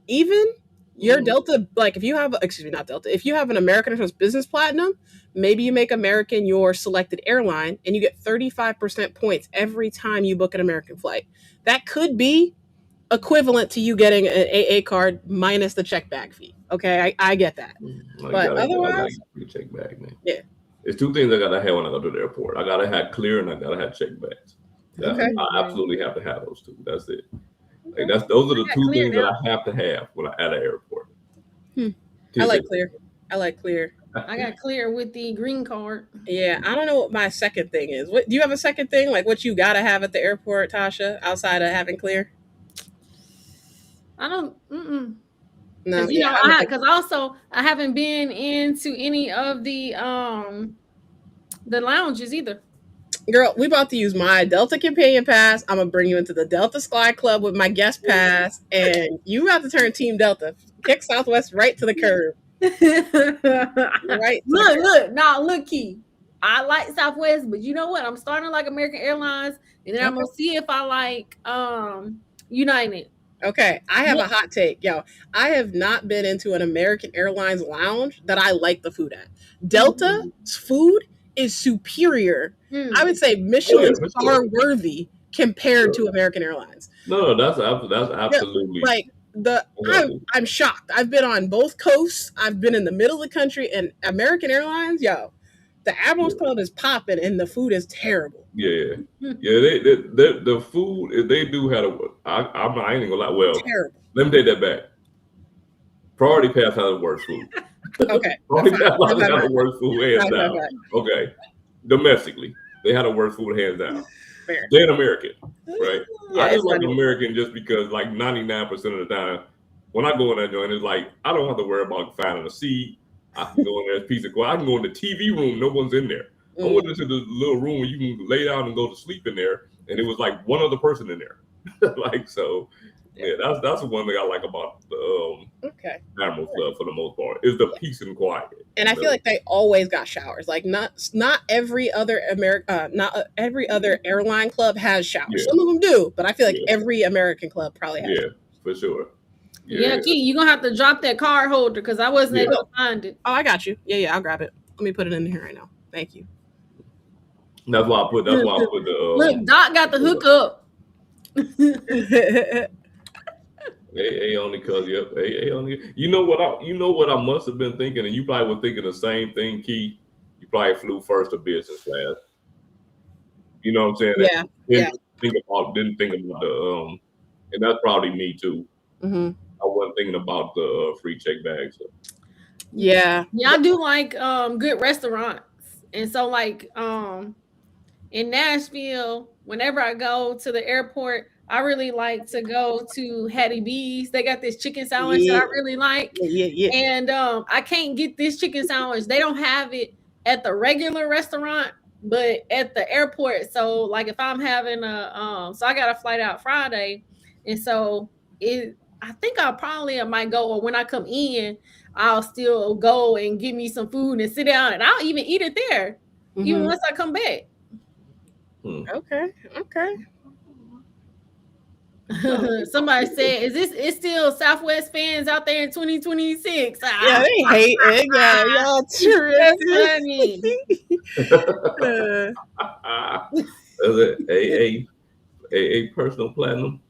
even your Mm. Delta, like if you have, excuse me, not Delta, if you have an American Express Business Platinum, maybe you make American your selected airline and you get 35% points every time you book an American flight. That could be equivalent to you getting an AA card minus the check bag fee. Okay, I get that. I But gotta otherwise, get check back, man. yeah. It's two things I gotta have when I go to the airport. I gotta have clear and I gotta have check bags. Okay. I absolutely have to have those two. That's it. Like Okay. those are I the got two clear things that now. I have to have when I at an airport. Hmm. I TJ. like clear. I like clear. I got clear with the green card. Yeah, I don't know what my second thing is. What do you have a second thing? Like what you gotta have at the airport, Tasha, outside of having clear? I don't. No, Because yeah, I don't think. because also I haven't been into any of the lounges either. Girl, we about to use my Delta Companion Pass. I'm gonna bring you into the Delta Sky Club with my guest pass, and you about to turn Team Delta. Kick Southwest right to the curb. Right to the curb. Look, Key. I like Southwest, but you know what? I'm starting to like American Airlines, and then I'm Okay. gonna see if I like United. Okay, I have a Look, hot take, yo. I have not been into an American Airlines lounge that I like the food at. Delta's food is superior. I would say Oh yeah, Michelin for star sure. worthy compared Sure. to American Airlines. No, that's Yeah, absolutely. like I'm shocked. I've been on both coasts. I've been in the middle of the country, and American Airlines, yo, the Yeah, Admirals Club is popping, and the food is terrible. yeah, yeah. The food they do have a. I ain't gonna lie. Well, Terrible. let me take that back. Priority Pass has the worst food. Okay, Priority fine. Pass has Fine, fine, the worst food hands fine, down. fine, Okay, domestically they had the worst food hands down. fair. They're an American, right? Yeah, I just it's like not even close. American just because like 99% of the time when I go in that joint, it's like I don't have to worry about finding a seat. I can go in there, piece of quiet. I can go in the TV room, no one's in there. I went into the little room where you can lay down and go to sleep in there, and it was like one other person in there. Like so, yeah, that's one thing I like about the Okay. Admiral Club for the most part is the peace and quiet. And I feel like they always got showers. Like not every other not every other airline club has showers. Yeah, Some of them do, but I feel like yeah, every American club probably has. yeah, for sure. yeah, Yeah, Key, you're gonna have to drop that card holder because I wasn't yeah. able to find it. Oh, I got you. Yeah, I'll grab it. Let me put it in here right now. Thank you. That's why I put. That's why I put the. Look, Doc got the hookup. A only cause yep. A only. You know what I must have been thinking, and you probably were thinking the same thing, Key. You probably flew first or business class. You know what I'm saying? Yeah, yeah. Didn't think about the and that's probably me too. Hmm. I wasn't thinking about the free check bags. So. Yeah. Yeah, I do like good restaurants. And so like in Nashville, whenever I go to the airport, I really like to go to Hattie B's. They got this chicken sandwich that Yeah. I really like. Yeah. And I can't get this chicken sandwich. They don't have it at the regular restaurant, but at the airport. So like if I'm having so I got a flight out Friday, and so I think I might go, or when I come in, I'll still go and get me some food and sit down, and I'll even eat it there, even once I come back. Okay. Somebody said, "Is this it's still Southwest fans out there in 2026?" Yeah, they hate it. Yeah, y'all That's funny. A personal platinum.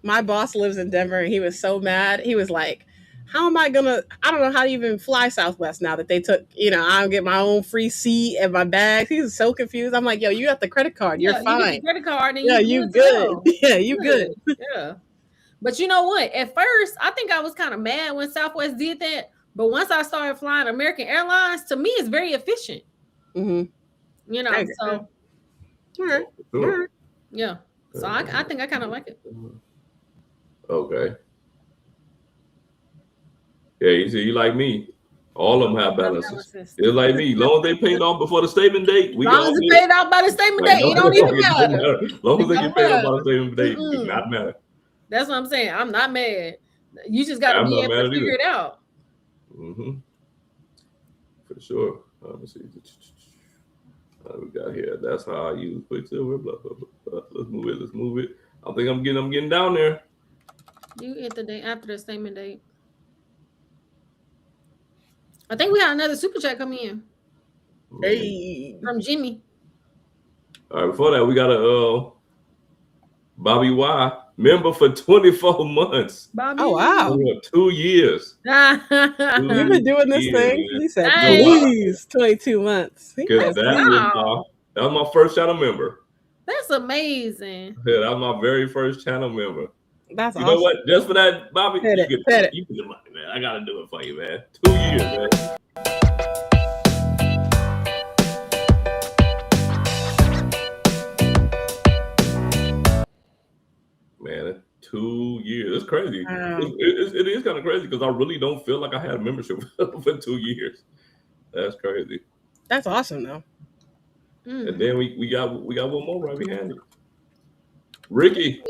My boss lives in Denver, and he was so mad. He was like, how am I gonna, I don't know how to even fly Southwest now that they took, I don't get my own free seat and my bags. He was so confused. I'm like, yo, you got the credit card. You're fine. You get the credit card and yeah, you good. Yeah, you good. Yeah. But you know what? At first, I think I was kind of mad when Southwest did that. But once I started flying American Airlines, to me, it's very efficient. Mm-hmm. You know, so all right. All Sure. right. yeah. So I think I kind of like it. Okay. Yeah, you see, you like me. All of them have balances. Balances. It's like me. Long as they paid off before the statement date, As we long all as it good. paid out by the statement Like, date, no, it don't even it don't matter. matter. As long as It they don't get paid off matter. by the statement date, it do Mm-mm. not matter. That's what I'm saying. I'm not mad. You just got to I'm be not able mad to at figure either. it out. Mm-hmm. For sure. Let me see. We got here. That's how I use Quicksilver. Blah, blah, blah, blah. Let's move it. Let's move it. I think I'm getting down there. You hit the day after the statement date. I think we got another super chat coming in Hey. from Jimmy. All right. Before that, we got a Bobby Y member for 24 months. Bobby. Oh wow. 2 years. You've 2 been doing this years, thing. man. He said, You know why? please, 22 months. Because Yes, Wow. that was my first channel member. That's amazing. Yeah, that was my very first channel member. that's You know awesome. what? Just for that, Bobby, Pet you it. get Pet it. you get the money, man. I gotta do it for you, man. 2 years, man. Man, 2 years. It's crazy. Wow. It is kind of crazy because I really don't feel like I had a membership for 2 years. That's crazy. That's awesome though. And then we got one more right behind it. Ricky.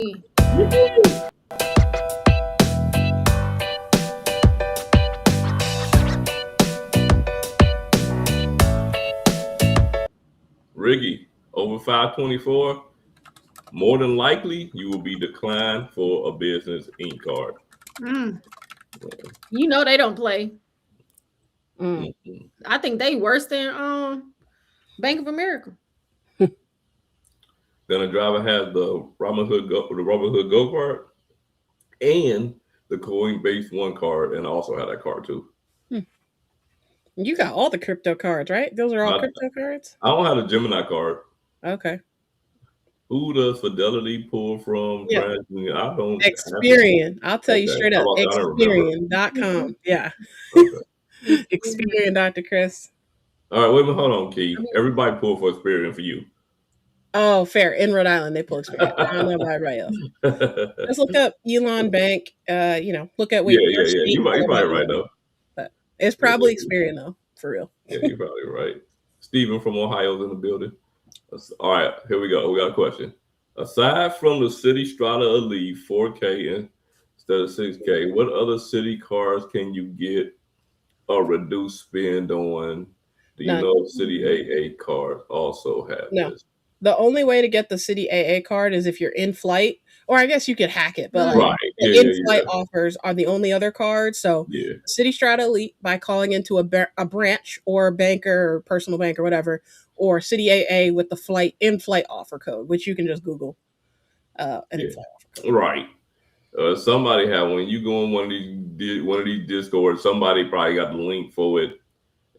Ricky, over 524. More than likely, you will be declined for a business ink card. You know they don't play. Mm. I think they worse than Bank of America. Then the driver has the Robinhood Go card and the Coinbase One card, and I also have that card too. You got all the crypto cards, right? Those are all crypto cards? I don't have a Gemini card. Okay. Who does Fidelity pull from? Yeah. I don't. Experian. I'll tell you Okay. straight up. I don't remember. Experian.com. Yeah. Okay. Experian, Dr. Chris. All right, wait a minute. Hold on, Key. Everybody pull for Experian for you. Oh, fair. In Rhode Island, they pull Experian. I don't know about everybody else. Let's look up Elon Bank. Look at Yeah. You're probably right though. But it's probably Experian though, for real. Yeah, you're probably right. Steven from Ohio's in the building. All right, here we go. We got a question. Aside from the City Strata Elite 4K instead of 6K, what other city cars can you get a reduced spend on? Do you know City AA cars also have this? The only way to get the City AA card is if you're in flight, or I guess you could hack it, but right. in-flight offers are the only other cards. So City Strata Elite by calling into a branch or a banker or personal bank or whatever, or City AA with the in-flight offer code, which you can just Google. In-flight offer code. Right. Somebody had when you go on one of these Discords, somebody probably got the link for it,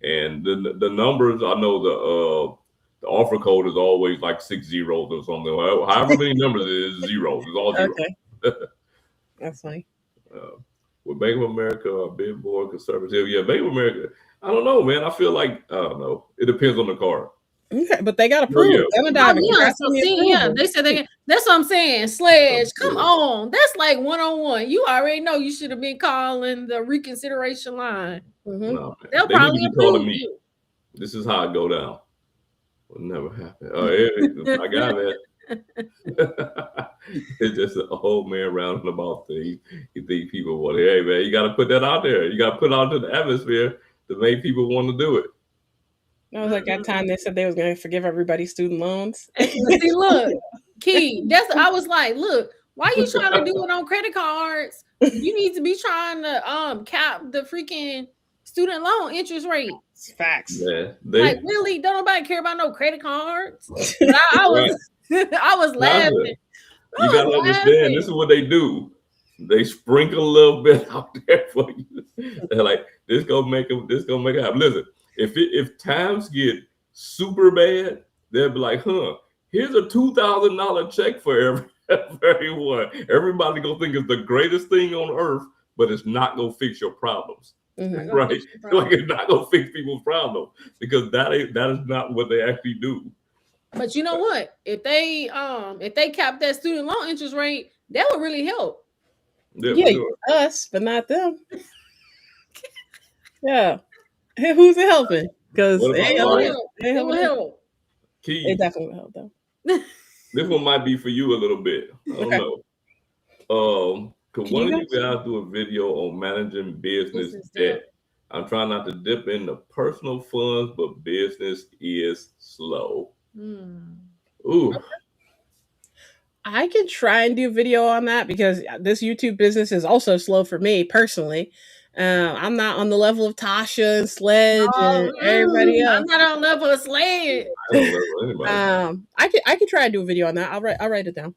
and the numbers. I know the offer code is always like 6 zeros or something. However many numbers it is zeros. It's all zero. Okay. That's funny. With Bank of America, a bit more conservative. Yeah, Bank of America. I don't know, man. I feel like I don't know. It depends on the card. Okay, but they got approved. They said they. That's what I'm saying. Sledge, come on. That's like 1-on-1. You already know you should have been calling the reconsideration line. No, they'll probably approve you. This is how it go down. Will never happen. I got it. It's just an old man roundabout thing. You think people want it. Hey, man, you got to put that out there. You got to put it out into the atmosphere to make people want to do it. That was like that time they said they was going to forgive everybody's student loans. See, look, Key, I was like, look, why you trying to do it on credit cards? You need to be trying to cap the freaking student loan interest rate. Facts. Yeah, like really, don't nobody care about no credit cards. I was I was laughing. You gotta understand, this is what they do. They sprinkle a little bit out there for you. They're like, this gonna make it happen. Listen, if times get super bad, they'll be like, here's a $2,000 check for everyone. Everybody gonna think it's the greatest thing on earth, but it's not gonna fix your problems. Right? Like it's not gonna fix people's problem because that is not what they actually do. But you know what? If they cap that student loan interest rate, that would really help. Yeah, Yeah, for sure. us, but not them. Yeah. Hey, who's it helping? Because What they about It ain't would helping. like help. They ain't It would helping. help. It Key? definitely will help them. This one might be for you a little bit. I don't Okay. know. Could Can one you of you guys? guys do a video on managing business Business debt? debt. I'm trying not to dip into personal funds, but business is slow. Hmm. Ooh, I can try and do a video on that because this YouTube business is also slow for me personally. I'm not on the level of Tasha and Sledge and No, everybody I'm else. not on level of Slade. I don't know anybody. I can try and do a video on that. I'll write it down.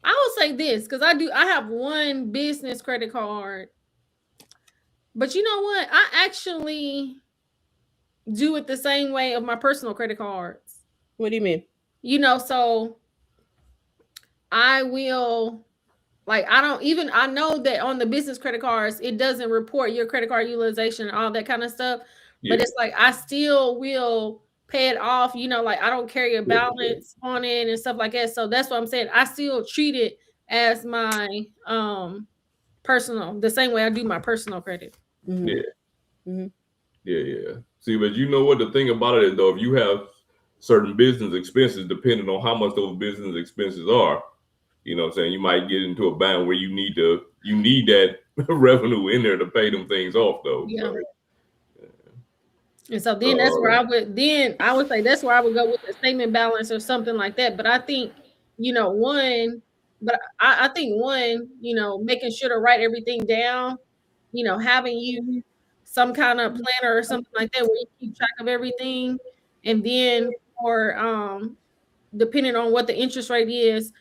I will say this because I have one business credit card, but you know what? I actually do it the same way of my personal credit cards. What do you mean? So I will like I don't even I know that on the business credit cards it doesn't report your credit card utilization and all that kind of stuff, but Yeah, it's like I still will pay it off, like I don't carry a yeah, for sure. balance on it and stuff like that. So that's what I'm saying. I still treat it as my personal, the same way I do my personal credit. Mm-hmm. Yeah, Mm-hmm. yeah. See, but you know what the thing about it is though, if you have certain business expenses, depending on how much those business expenses are, you know what I'm saying, you might get into a bind where you need that revenue in there to pay them things off though. Yeah. So And so then that's where uh, I would say that's where I would go with the statement balance or something like that. But I think, one, but I think one, making sure to write everything down, having you some kind of planner or something like that where you keep track of everything. And then for depending on what the interest rate is,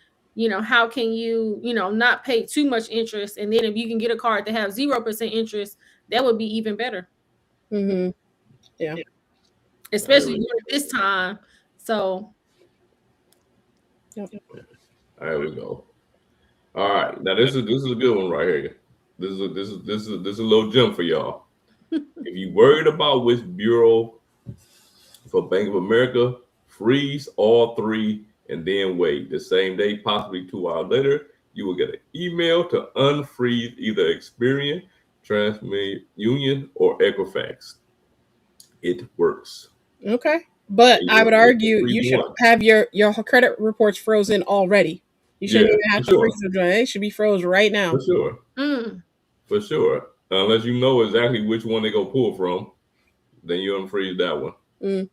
how can you, not pay too much interest. And then if you can get a card that have 0% interest, that would be even better. Mm-hmm. Yeah. Especially during this time. So Yep. there we go. All right, now this is a good one right here. This is a little gem for y'all. If you worried about which bureau for Bank of America, freeze all three and then wait. The same day, possibly 2 hours later, you will get an email to unfreeze either Experian, Transmit Union, or Equifax. It works. Okay. But And I you would only have to argue freeze you should one. have your credit reports frozen already. You shouldn't Yeah, even for have to sure. freeze them. They should be froze right For now. sure. mm, For sure. Unless you know exactly which one they go pull from, then you unfreeze that one. Mm.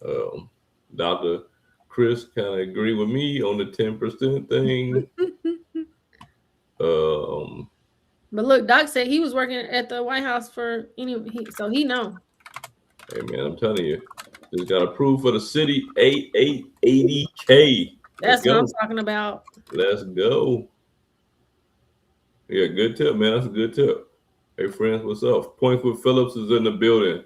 Um, Dr. Chris kind of agree with me on the 10% thing. Um, but look, Doc said he was working at the White House for so he know. hey man, I'm telling you, just got approved for the city 8880K. Let's That's what I'm go. talking about. Let's go. Yeah, good tip, man. That's a good tip. Hey friends, what's up? Point with Phillips is in the building.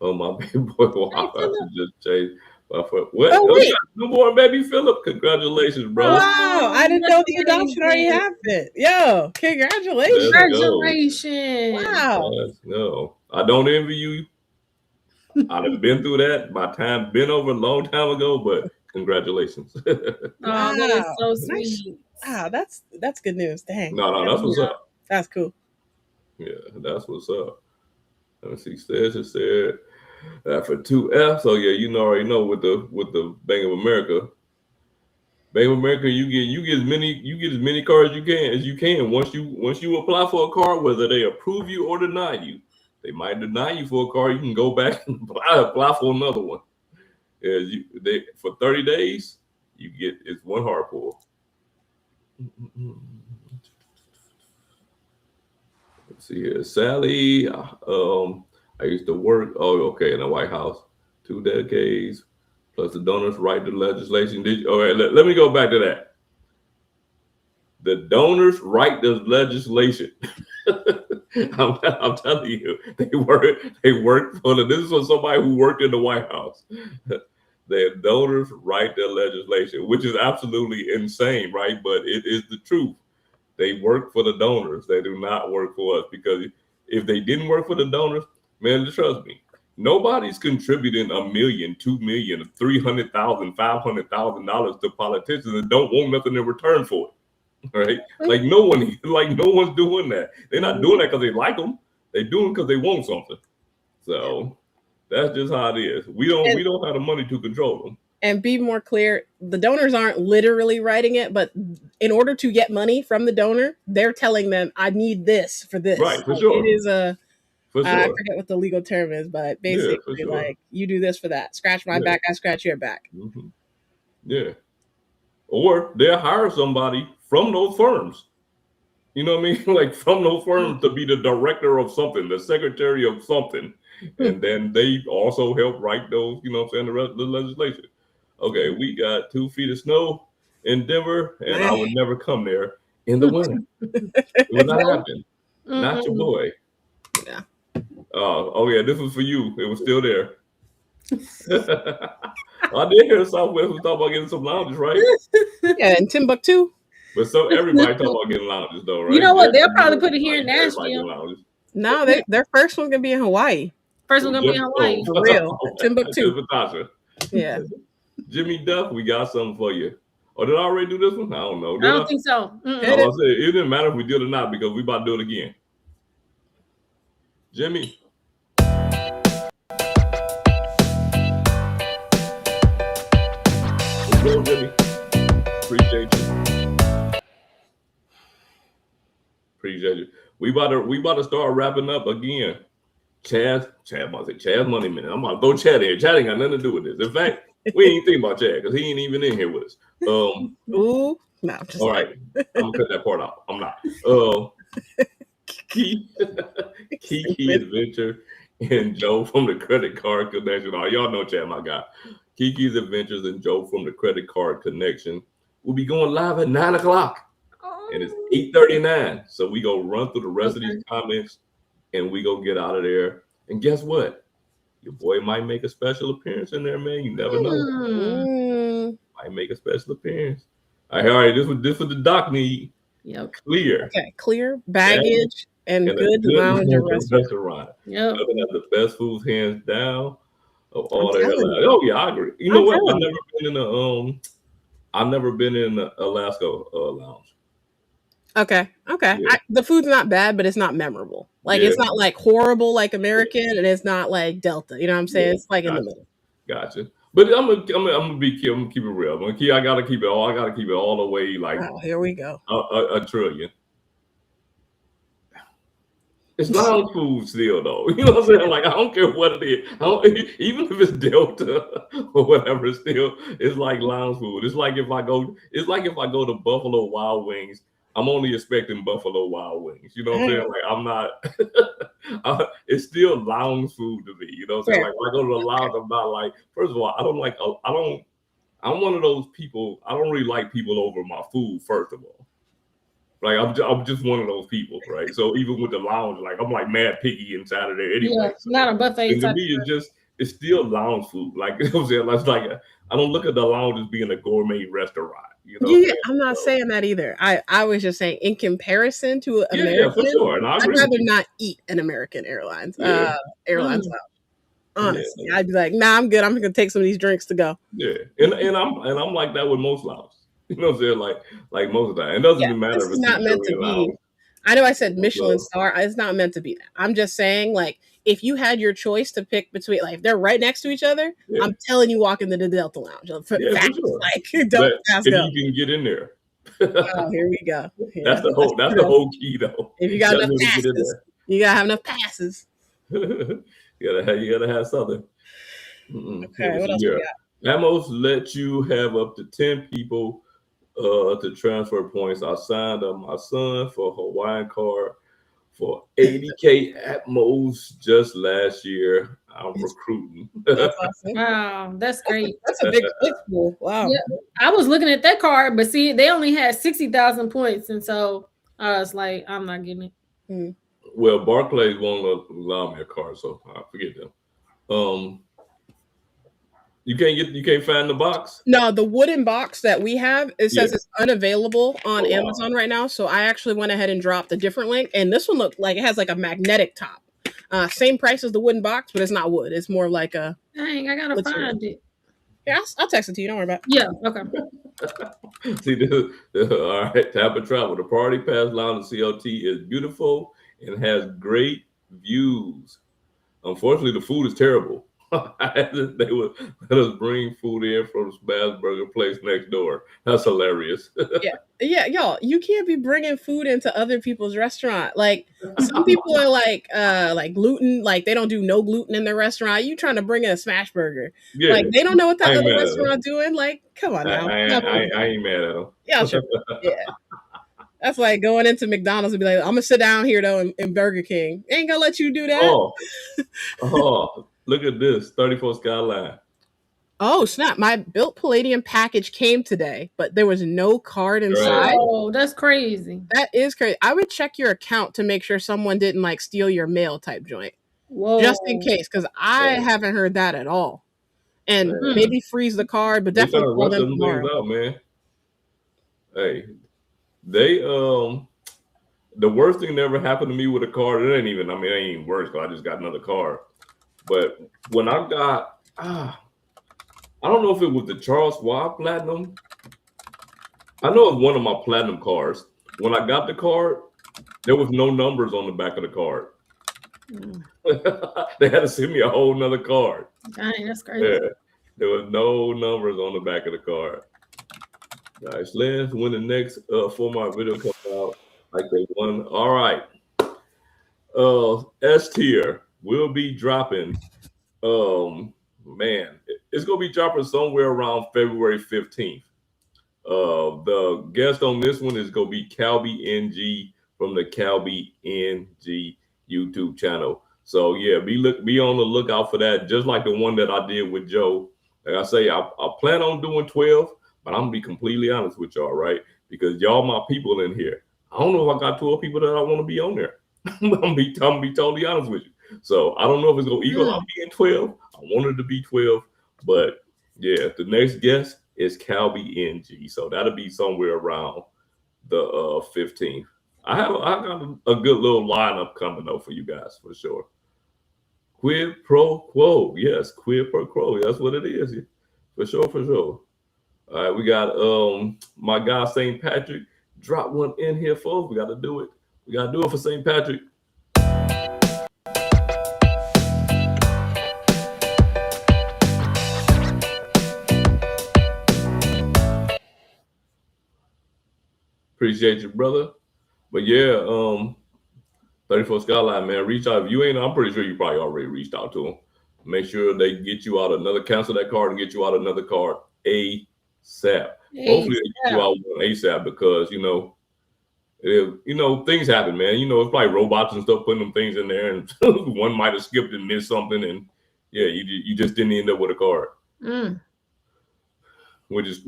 Oh my big boy, Hey, wow, I Philip. should just change my foot. What? Oh Oh, you wait. got a newborn baby Philip. Congratulations, bro. Wow. I didn't know the adoption already Congratulations. happened. Yo, Let's congratulations. go. Congratulations. Wow. Let's go. I don't envy you. I'd have been through that. My time been over a long time ago, but congratulations. Oh, that is Wow. so Nice. sweet. Wow, that's good news. Dang. No, that's what's up. That's cool. Yeah, that's what's up. Let me see. Stage just said for 2F. So yeah, already know with the Bank of America. Bank of America, you get as many cards you can. Once you apply for a card, whether they approve you or deny you, they might deny you for a card. You can go back and apply for another one. They for 30 days, you get it's one hard pull. Let's see here, Sally. I used to work. Oh, okay, in the White House, 2 decades plus the donors write the legislation. All right, let me go back to that. The donors write the legislation. I'm telling you, they work for the. This is for somebody who worked in the White House. The donors write the legislation, which is absolutely insane, right? But it is the truth. They work for the donors. They do not work for us because if they didn't work for the donors, man, trust me, nobody's contributing $1 million, $2 million, $300,000, $500,000 to politicians and don't want nothing in return for it. Right? Like no one's doing that. They're not doing that because they like them. They're doing because they want something. So that's just how it is. We don't have the money to control them. And be more clear, the donors aren't literally writing it, but in order to get money from the donor, they're telling them, I need this for this. Right, for sure. It is a, for sure. I forget what the legal term is, but basically, sure. like, you do this for that. Scratch my back, I scratch your back. Mm-hmm. Yeah. Or they'll hire somebody from those firms. You know what I mean? Like from those firms to be the director of something, the secretary of something. And then they also help write those, you know what I'm saying, the rest of the legislation. Okay, we got 2 feet of snow in Denver, and I would never come there in the winter. It would not happen. Not your boy. Yeah. Oh yeah, this was for you. It was still there. I did hear Southwest was talking about getting some lounges, right? Yeah, in Timbuktu. But so everybody talking about getting lounges, though, right? You know what? They'll probably put it here in Nashville. No, their first one's gonna be in Hawaii. First one's gonna be in Hawaii. For real. Timbuktu. Yeah. Jimmy Duff, we got something for you. Oh, did I already do this one? I don't know. I don't think so. I was say, it didn't matter if we did or not because we about to do it again. Jimmy. Let's go, Jimmy. Appreciate you. We about to start wrapping up again. Chad Money Minute. I'm about to throw Chad in. Chad ain't got nothing to do with this. In fact, we ain't thinking about Chad because he ain't even in here with us. Ooh, no. Just all right, I'm gonna cut that part out. I'm not. Kiki Adventure and Joe from the Credit Card Connection. Oh, y'all know Chad, my guy. Kiki's Adventures and Joe from the Credit Card Connection will be going live at 9:00. And it's 8:39. So we go run through the rest of these comments and we go get out of there. And guess what? Your boy might make a special appearance in there, man. You never know. Might make a special appearance. All right. This was the doc need. Yep. Clear. Okay. Clear baggage and good lounge and restaurant. Yep. Nothing has the best foods hands down of all that. Oh yeah, I agree. You know what? I've never been in the Alaska lounge. Okay. Yeah. The food's not bad, but it's not memorable. Like it's not like horrible like American, and it's not like Delta. You know what I'm saying? It's like in the middle. Gotcha. But I'm gonna keep it real. I gotta keep it all the way. Like, oh, here we go. A trillion. It's lounge food still, though. You know what I'm saying? Like, I don't care what it is. Even if it's Delta or whatever, it's like lounge food. It's like if I go to Buffalo Wild Wings, I'm only expecting Buffalo Wild Wings. You know what I'm saying? Like, I'm not. It's still lounge food to me. You know what I'm saying? Like, when I go to the lounge, I'm not like. First of all, I'm one of those people. I don't really like people over my food. First of all. Like I'm just one of those people, right? So even with the lounge, like I'm like mad picky inside of there anyway. Yeah, so, not a buffet. And to me, it's still lounge food. Like you know what I'm saying, it's like I don't look at the lounge as being a gourmet restaurant. You know, yeah, I'm not saying that either. I was just saying in comparison to American, for sure. And I'd rather not eat an American Airlines lounge. Honestly, I'd be like, nah, I'm good. I'm gonna take some of these drinks to go. Yeah, and I'm like that with most lounges. You know what I'm saying? Like most of the time. It doesn't matter if it's not meant to be. I know I said Michelin star. It's not meant to be that. I'm just saying, like, if you had your choice to pick between, like, if they're right next to each other, I'm telling you, walk into the Delta Lounge. For sure. Like, don't pass go. You can get in there. Oh, here we go. That's the whole key, though. If you got enough passes, you gotta have enough passes. you gotta have something. Okay, what else we got? Atmos lets you have up to 10 people to transfer points. I signed up my son for a Hawaiian card for 80K Atmos just last year. I'm recruiting. That's awesome. Wow, that's great. That's a big pool. Wow. Yeah, I was looking at that card, but see, they only had 60,000 points, and so I was like, I'm not getting it. Well, Barclays won't allow me a card, so I forget them. You can't find the box. No, the wooden box that we have, it Yeah. says it's unavailable on Oh wow. Amazon right now. So I actually went ahead and dropped a different link, and this one looked like it has like a magnetic top. Same price as the wooden box, but it's not wood. It's more like a Dang, I gotta material. find it. Yeah, I'll text it to you. Don't worry about it. Yeah, okay. See this, all right. Tampa Travel. The Party Pass Lounge in CLT is beautiful and has great views. Unfortunately, the food is terrible. They would let us bring food in from the smash burger place next door. That's hilarious. Yeah, y'all, you can't be bringing food into other people's restaurant. Like some people are like gluten, like they don't do no gluten in their restaurant. You trying to bring in a smash burger? Yeah, Like they don't know what I that ain't other mad at them. restaurant doing. Like, come on I, now, I, I ain't mad at them. y'all tripping. Yeah, that's like going into McDonald's and be like, I'm gonna sit down here though in Burger King. Ain't gonna let you do that. Oh, oh, look at this 34 Skyline. Oh snap! My Built Palladium package came today, but there was no card inside. Right. Oh, that's crazy. That is crazy. I would check your account to make sure someone didn't like steal your mail type joint, Whoa. just in case, because I Yeah. haven't heard that at all. And Man. maybe freeze the card, but They trying definitely to call rush them them things tomorrow. out, man. Hey, they the worst thing that ever happened to me with a card. It ain't even. I mean, it ain't even worse because I just got another card. But when I got I don't know if it was the Charles Schwab Platinum. I know it's one of my platinum cards. When I got the card, there was no numbers on the back of the card. They had to send me a whole nother card. Dang, that's crazy. Yeah, there was no numbers on the back of the card. Nice. Lance, when the next format video comes out, like they won. All right. S tier will be dropping. Man, it's gonna be dropping somewhere around February 15th. The guest on this one is gonna be Calby NG from the Calby NG YouTube channel. So yeah, be on the lookout for that. Just like the one that I did with Joe. Like I say, I plan on doing 12, but I'm gonna be completely honest with y'all, right? Because y'all my people in here. I don't know if I got 12 people that I want to be on there. I'm gonna be totally honest with you. So I don't know if it's gonna equal out being 12. I wanted to be 12, but yeah, the next guest is Calby NG. So that'll be somewhere around the 15th. I got a good little lineup coming though for you guys for sure. Quid pro quo. Yes, quid pro quo. That's what it is. For sure, for sure. All right, we got my guy St. Patrick. Drop one in here, folks. We gotta do it. We gotta do it for St. Patrick. Appreciate you, brother. But yeah, 34 Skyline, man, reach out. If you ain't, I'm pretty sure you probably already reached out to them. Make sure they get you out another, cancel that card and get you out another card ASAP. Hopefully they get you out one ASAP because, things happen, man. It's like robots and stuff putting them things in there and one might have skipped and missed something and yeah, you just didn't end up with a card. Which is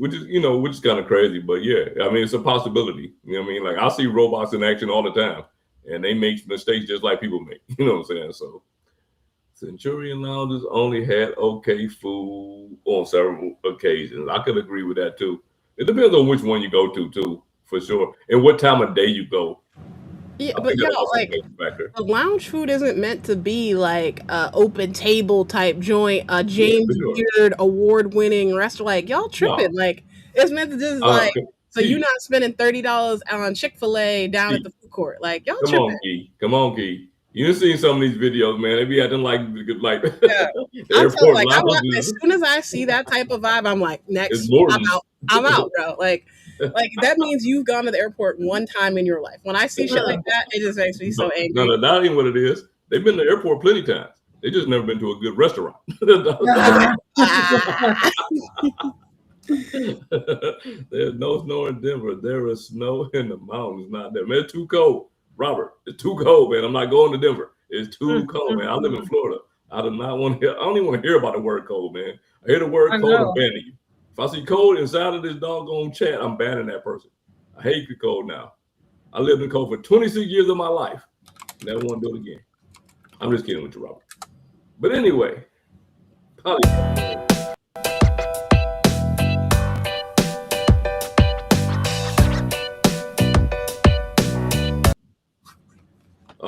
kind of crazy, but yeah, I mean, it's a possibility. You know what I mean? Like I see robots in action all the time and they make mistakes just like people make, you know what I'm saying? So Centurion Lounges only had okay food on several occasions. I could agree with that too. It depends on which one you go to too, for sure. And what time of day you go. Yeah, but y'all, like, the lounge food isn't meant to be like a open table type joint, a James Beard award-winning restaurant. Like, y'all tripping. No. Like, it's meant to just like, so you're not spending $30 on Chick-fil-A down at the food court. Like, y'all tripping. Come on, Key. You seen some of these videos, man. They be acting like yeah. airport like, as soon as I see that type of vibe, I'm like, next, I'm out, bro. Like that means you've gone to the airport one time in your life. When I see shit like that, it just makes me so angry. No, that ain't what it is. They've been to the airport plenty times. They just never been to a good restaurant. There's no snow in Denver. There is snow in the mountains. Not there, man. It's too cold. Robert, it's too cold, man. I'm not going to Denver. It's too cold, man. I live in Florida. I do not want to hear. I don't even want to hear about the word cold, man. I hear the word cold, I'm banning you. If I see cold inside of this doggone chat, I'm banning that person. I hate the cold now. I lived in cold for 26 years of my life. Never want to do it again. I'm just kidding with you, Robert. But anyway,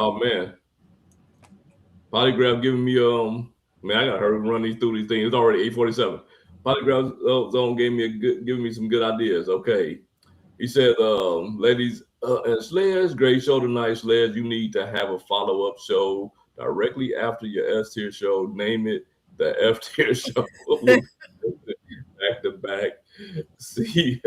Oh man, Polygraph giving me man, I gotta hurry and run through these things. It's already 8:47. Polygraph zone giving me some good ideas. Okay, he said, ladies and sleds, great show tonight, sleds. You need to have a follow up show directly after your S tier show. Name it the F tier show. Back to back. See,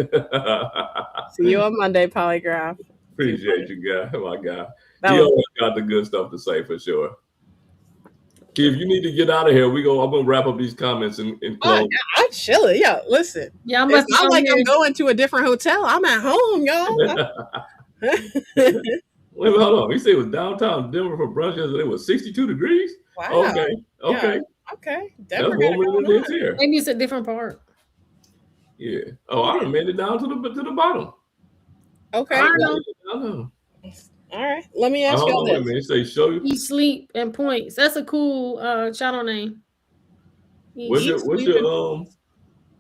See you on Monday, Polygraph. appreciate you, guy. My guy. That He was always got the good stuff to say for sure. If you need to get out of here, I'm gonna wrap up these comments and close. I'm chilling. Yo, listen. Yeah, It's not like I'm going to a different hotel. I'm at home, y'all. Wait a minute, hold on. He said it was downtown Denver for brunch yesterday. It was 62 degrees. Wow. Okay. Yeah. Okay. Denver that's warmer than it is here. Maybe it's a different part. Yeah. Oh, I done made it down to the bottom. Okay. I know. All right. Let me ask y'all this. Man. Say show you. Eat, sleep, and points. That's a cool channel name. What's your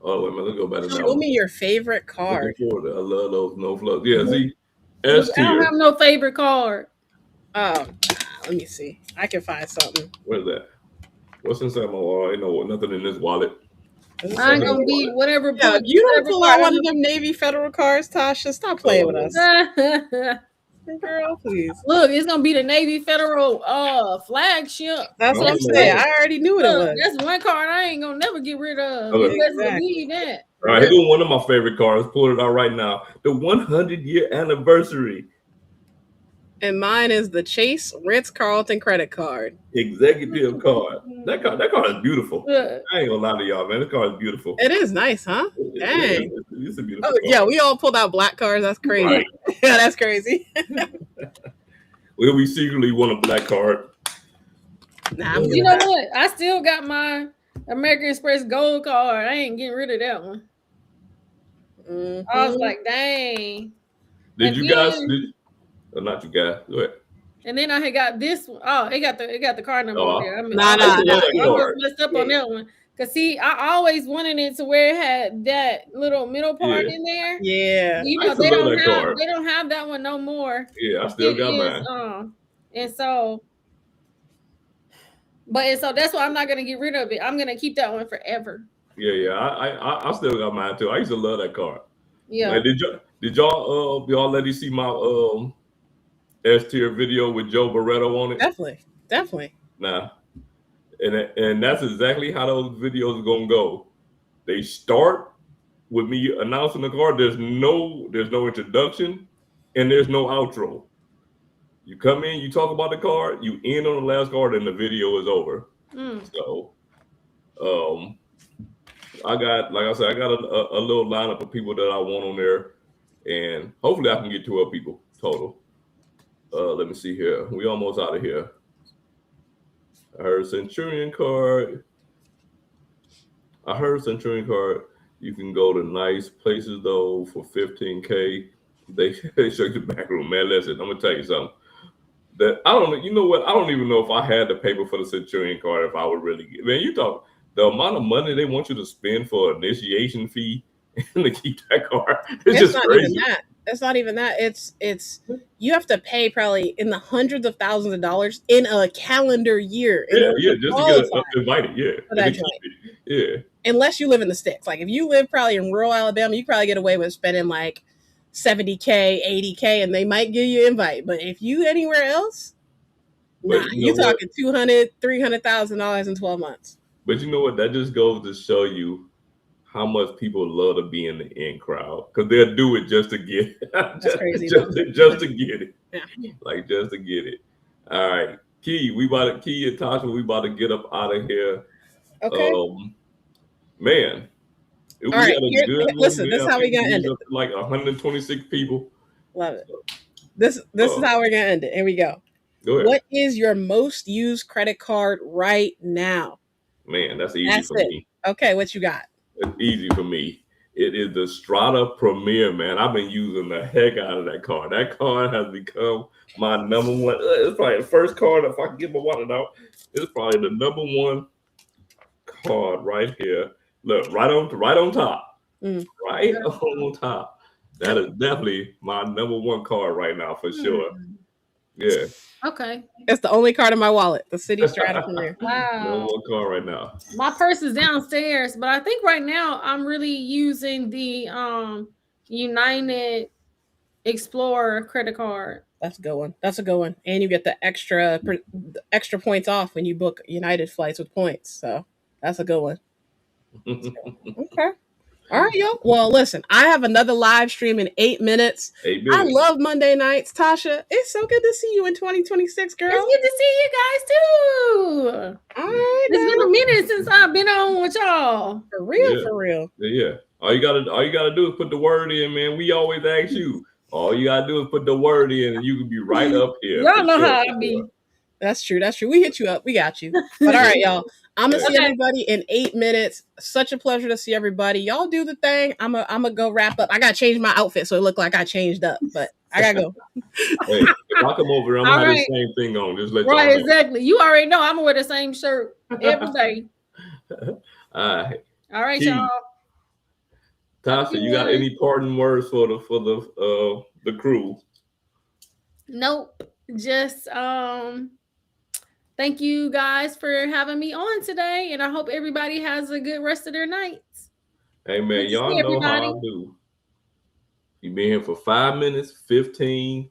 Oh wait a minute, let's go back to that. Show me your favorite card. I love those no flows. Yeah, see, S tier. I don't have no favorite card. Oh, let me see. I can find something. Where's that? What's inside my wallet? I know nothing in this wallet. I ain't gonna be whatever. Yeah, you don't pull out one of them Navy Federal cards, Tasha. Stop playing with us. Girl, please. Look, it's gonna be the Navy Federal flagship. That's what I'm saying. I already knew what it was. That's one card I ain't gonna never get rid of. Okay. You best believe that. All right, here's one of my favorite cards. Pull it out right now. The 100-year anniversary. And mine is the Chase Ritz-Carlton credit card. Executive card. That card is beautiful. I ain't gonna lie to y'all, man. This card is beautiful. It is nice, huh? Dang. It's a beautiful card. Yeah, we all pulled out black cards. That's crazy. Right. Yeah, that's crazy. Well, we secretly want a black card. Nah, you know what? I still got my American Express Gold card. I ain't getting rid of that one. Mm-hmm. I was like, dang. Did you guys? Not you guys. Go ahead. And then I had got this one. Oh, it got the card number on there. I mean, I messed up on that one. Cause see, I always wanted it to where it had that little middle part in there. Yeah. You know, they don't have that one no more. Yeah, I still got mine. And so that's why I'm not gonna get rid of it. I'm gonna keep that one forever. Yeah. I still got mine too. I used to love that card. Yeah. Like, did y'all let you see my S tier video with Joe Barretto on it? Definitely. Nah. And that's exactly how those videos are gonna go. They start with me announcing the card. There's no introduction and there's no outro. You come in, you talk about the card, you end on the last card, and the video is over. So I got, like I said, a little lineup of people that I want on there, and hopefully I can get 12 people total. Let me see here. We almost out of here. I heard Centurion card. You can go to nice places though for $15K. They show you the back room, man. Listen, I'm gonna tell you something. That I don't. You know what? I don't even know if I had the paper for the Centurion card. If I would really get. Man, you talk the amount of money they want you to spend for an initiation fee and to keep that card. It's just crazy. It's not even that. It's you have to pay probably in the hundreds of thousands of dollars in a calendar year. Yeah, just to get invited. Yeah. Unless you live in the sticks. Like if you live probably in rural Alabama, you probably get away with spending like $70K, $80K, and they might give you an invite. But if you anywhere else, you're talking $200,000, $300,000 in 12 months. But you know what? That just goes to show you how much people love to be in the in crowd because they'll do it just to get it. That's crazy. just to get it. Yeah. Like just to get it. All right. Key and Tasha, we about to get up out of here. Okay. Man. All right. Listen, this is how we gonna end it. Like 126 people. Love it. This is how we're gonna end it. Here we go. Go ahead. What is your most used credit card right now? Man, that's easy for me. Okay, what you got? It's easy for me. It is the Strata Premier, man. I've been using the heck out of that card. That card has become my number one. It's probably the first card, if I can get my wallet out, it's probably the number one card right here. Look, right on top. Right on top. That is definitely my number one card right now for sure. Yeah. Okay. It's the only card in my wallet. The City Strata Career. No Wow. more car right now. My purse is downstairs, but I think right now I'm really using the United Explorer credit card. That's a good one. That's a good one. And you get the extra points off when you book United flights with points. So that's a good one. Okay. All right, y'all. Well, listen, I have another live stream in 8 minutes. 8 minutes. I love Monday nights, Tasha. It's so good to see you in 2026, girl. It's good to see you guys too. All right, It's been now. a minute since I've been on with y'all. For real, Yeah. for real. Yeah. All you gotta do is put the word in, man. We always ask you. All you gotta do is put the word in, and you can be right up here. Y'all know how I be. That's true. That's true. We hit you up. We got you. But all right, y'all. I'm gonna see Okay. everybody in 8 minutes. Such a pleasure to see everybody. Y'all do the thing. I'm gonna go wrap up. I gotta change my outfit so it look like I changed up, but I gotta go. Hey, if I come over, I'm gonna have the same thing on. Just let y'all know. Exactly. You already know I'm gonna wear the same shirt every day. All right. All right, Key. y'all. Tasha, you got any parting words for the crew? Nope. Just thank you guys for having me on today, and I hope everybody has a good rest of their nights. Hey man, y'all know how I do. You've been here for 5 minutes, 15,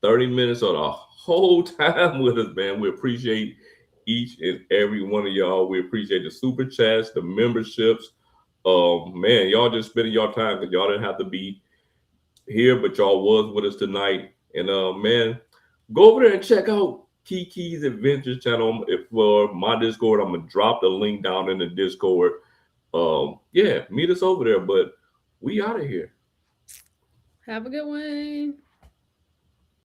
30 minutes, or the whole time with us, man. We appreciate each and every one of y'all. We appreciate the super chats, the memberships. Man, y'all just spending your time because y'all didn't have to be here, but y'all was with us tonight. And man, go over there and check out Kiki's Adventures channel. If for my Discord, I'm gonna drop the link down in the Discord. Yeah, meet us over there. But we out of here. Have a good one.